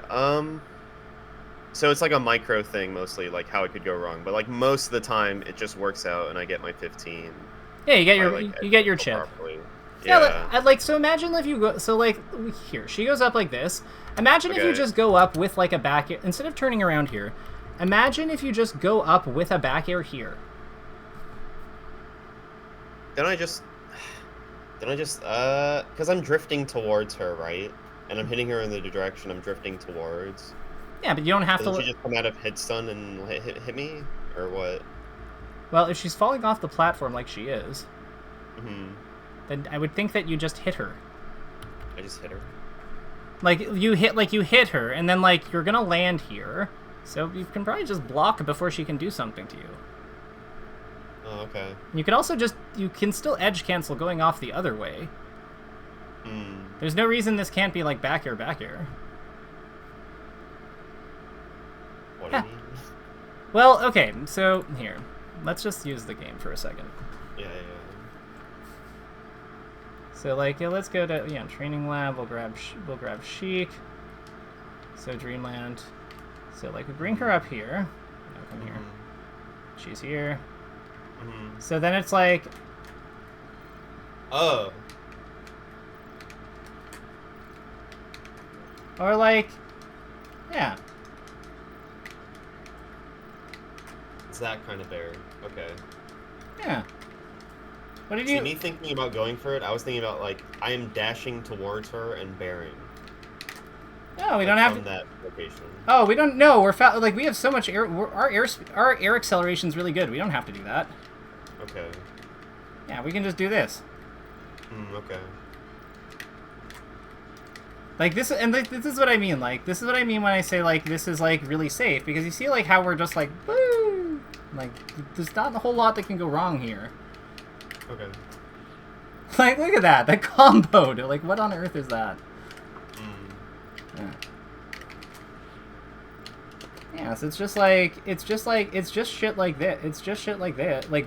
So it's like a micro thing mostly, like how it could go wrong. But like most of the time it just works out and I get my 15. Yeah, you get your Like, you get your chip. Properly. Yeah, like so imagine if you go so like here, she goes up like this. Imagine if you just go up with like a back air instead of turning around here. Imagine if you just go up with a back air here. Then I just because I'm drifting towards her, right? And I'm hitting her in the direction I'm drifting towards. Yeah, but you don't have Doesn't to. she just come out of hit stun and hit me, or what? Well, if she's falling off the platform like she is, Mm-hmm. then I would think that you just hit her. I just hit her. Like you hit her, and then like you're gonna land here, so you can probably just block before she can do something to you. Oh, okay. You can also you can still edge cancel going off the other way. Hmm. There's no reason this can't be like back air. What do you mean? Well, okay, so here, let's just use the game for a second. Yeah. So like, yeah, let's go to training lab. We'll grab Sheik. So Dreamland. So like, we bring her up here. No, come here. She's here. Mm-hmm. So then it's like, Oh. or like, yeah. It's that kind of bear. Okay. Yeah. What did See, you? me thinking about going for it, I was thinking about, like, I am dashing towards her and bearing. No, we like, don't have from to. that location. Oh, we don't. No, like we have so much air. Our air acceleration is really good. We don't have to do that. Okay. Yeah, we can just do this. Okay. Like this, and this is what I mean. Like this is what I mean when I say like this is like really safe because you see like how we're just like, woo! Like there's not a whole lot that can go wrong here. Okay. Like look at that, the combo. Like what on earth is that? Yeah. Yeah, so it's just shit like this. It's just shit like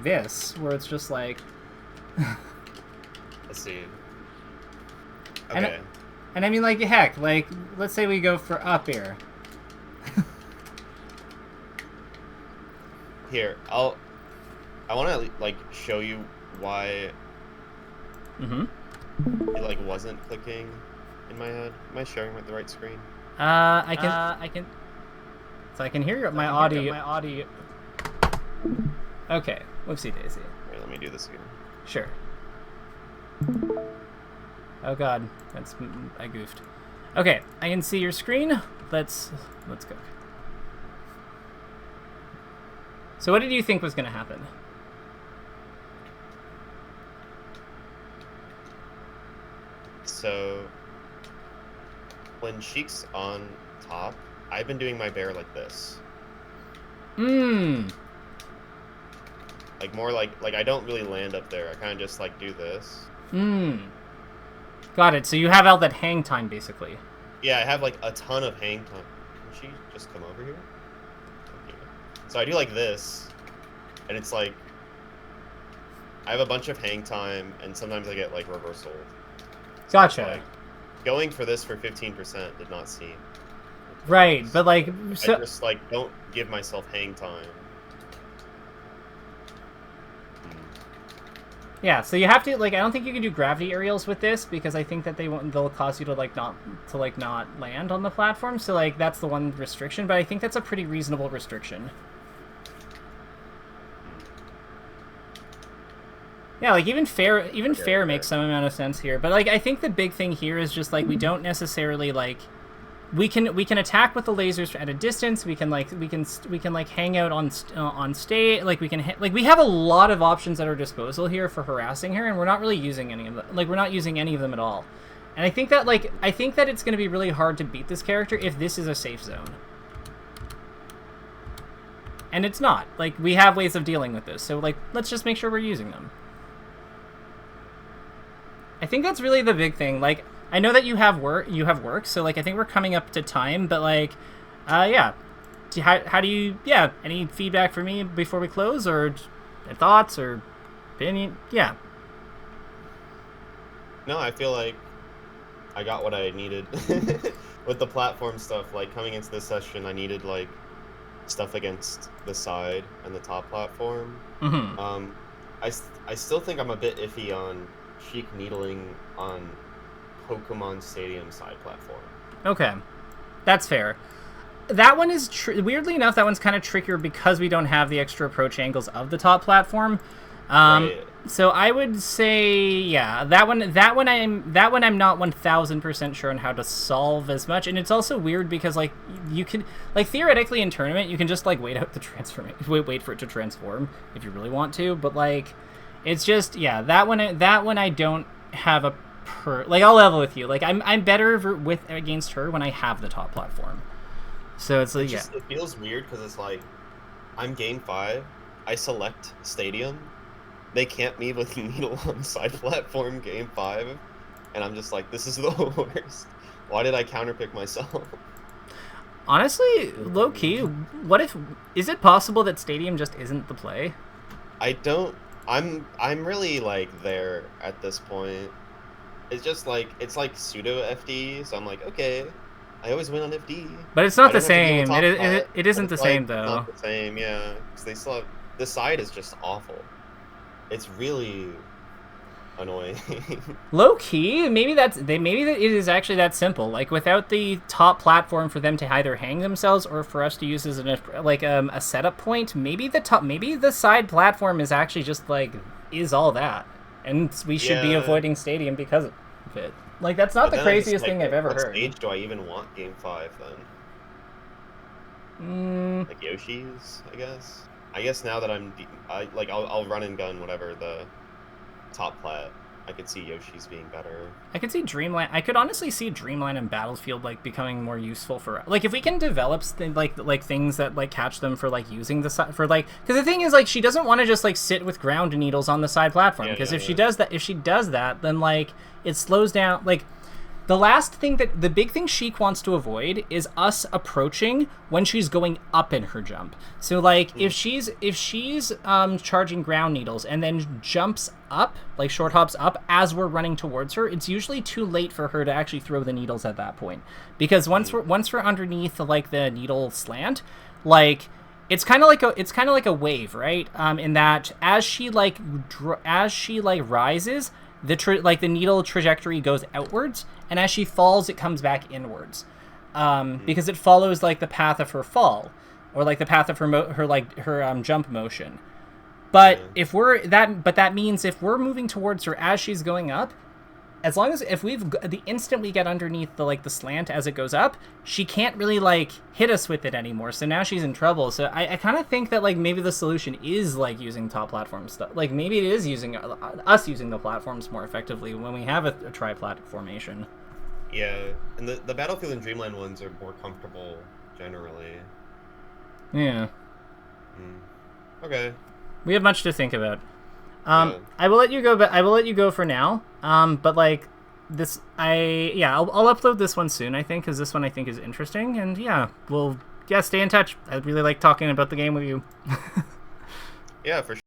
this, where it's just like. Let's see. Okay. And I mean, like, heck, like, let's say we go for up air. Here, I want to like show you why. It like wasn't clicking in my head. Am I sharing with the right screen? I can. So I can hear my audio. Okay. Whoopsie daisy. Wait, let me do this again. Sure. Oh god, I goofed. Okay, I can see your screen. Let's go. So what did you think was going to happen? So when Sheik's on top, I've been doing my bear like this. Like more like I don't really land up there. I kind of just like do this. Got it. So you have all that hang time basically. Yeah, I have like a ton of hang time. Can she just come over here? Okay. So I do like this, and it's like I have a bunch of hang time, and sometimes I get like reversal. So Gotcha. Like, going for this for 15% did not seem right, but like so, I just like don't give myself hang time. yeah, so you have to like I don't think you can do gravity aerials with this because I think that they'll cause you to not land on the platform. So like that's the one restriction, but I think that's a pretty reasonable restriction. Yeah, like even fair Okay. makes some amount of sense here. But like I think the big thing here is just like we don't necessarily like we can attack with the lasers at a distance. We can hang out on stage. Like we have a lot of options at our disposal here for harassing her, and we're not really using any of them. Like we're not using any of them at all. And I think that it's going to be really hard to beat this character if this is a safe zone. And it's not. Like we have ways of dealing with this. So like let's just make sure we're using them. I think that's really the big thing. Like I know that you have work, so like I think we're coming up to time, but like yeah. How do you any feedback for me before we close, or thoughts or opinion? Yeah. No, I feel like I got what I needed with the platform stuff. Like coming into this session, I needed like stuff against the side and the top platform. Mm-hmm. I still think I'm a bit iffy on Sheik needling on Pokemon Stadium side platform. Okay, that's fair. That one is weirdly enough. That one's kind of trickier because we don't have the extra approach angles of the top platform. Right. So I would say, yeah, that one I'm not 1000% sure on how to solve as much, and it's also weird because like you can like theoretically in tournament you can just like wait out the wait for it to transform if you really want to, but like it's just that one I don't have a like I'll level with you. Like I'm better against her when I have the top platform. So it's like it feels weird because it's like I'm game 5, I select Stadium. They camp me with Needle on side platform game 5, and I'm just like, this is the worst. Why did I counterpick myself? Honestly, low key, is it possible that Stadium just isn't the play? I'm really like there at this point. It's just like pseudo FD, so I'm like, okay, I always win on FD. But it's not the same. It isn't the same though. It's not the same, yeah. Because they still have the side is just awful. It's really annoying. Low key, maybe that it is actually that simple. Like without the top platform for them to either hang themselves or for us to use as a setup point, maybe the side platform is actually just like is all that, and we should be avoiding Stadium because of it. Like that's not the craziest thing I've ever heard. What stage do I even want game 5 then? Like Yoshi's, I guess. I guess now that I'll run and gun whatever the top plat. I could see Yoshi's being better. I could see Dreamland. I could honestly see Dreamland and Battlefield like becoming more useful for like if we can develop things that like catch them for like using the side for like because the thing is like she doesn't want to just like sit with ground needles on the side platform because if she does that then like it slows down like. The big thing Sheik wants to avoid is us approaching when she's going up in her jump. So like if she's charging ground needles and then jumps up, like short hops up as we're running towards her, it's usually too late for her to actually throw the needles at that point. Because once we're underneath like the needle slant, like it's kind of like a wave, right? In that as she rises, the needle trajectory goes outwards, and as she falls, it comes back inwards, because it follows like the path of her fall, or like the path of her jump motion. But that means if we're moving towards her as she's going up, as long as the instant we get underneath the slant as it goes up, she can't really like hit us with it anymore. So now she's in trouble. So I kind of think that like maybe the solution is like using top platform stuff. Like maybe it is using us using the platforms more effectively when we have a tri-plat formation. Yeah, and the Battlefield and Dreamland ones are more comfortable generally. Yeah. Okay. We have much to think about. I will let you go, but I will let you go for now. But like this, I'll upload this one soon, I think, because this one I think is interesting, and we'll stay in touch. I'd really like talking about the game with you. Yeah, for sure.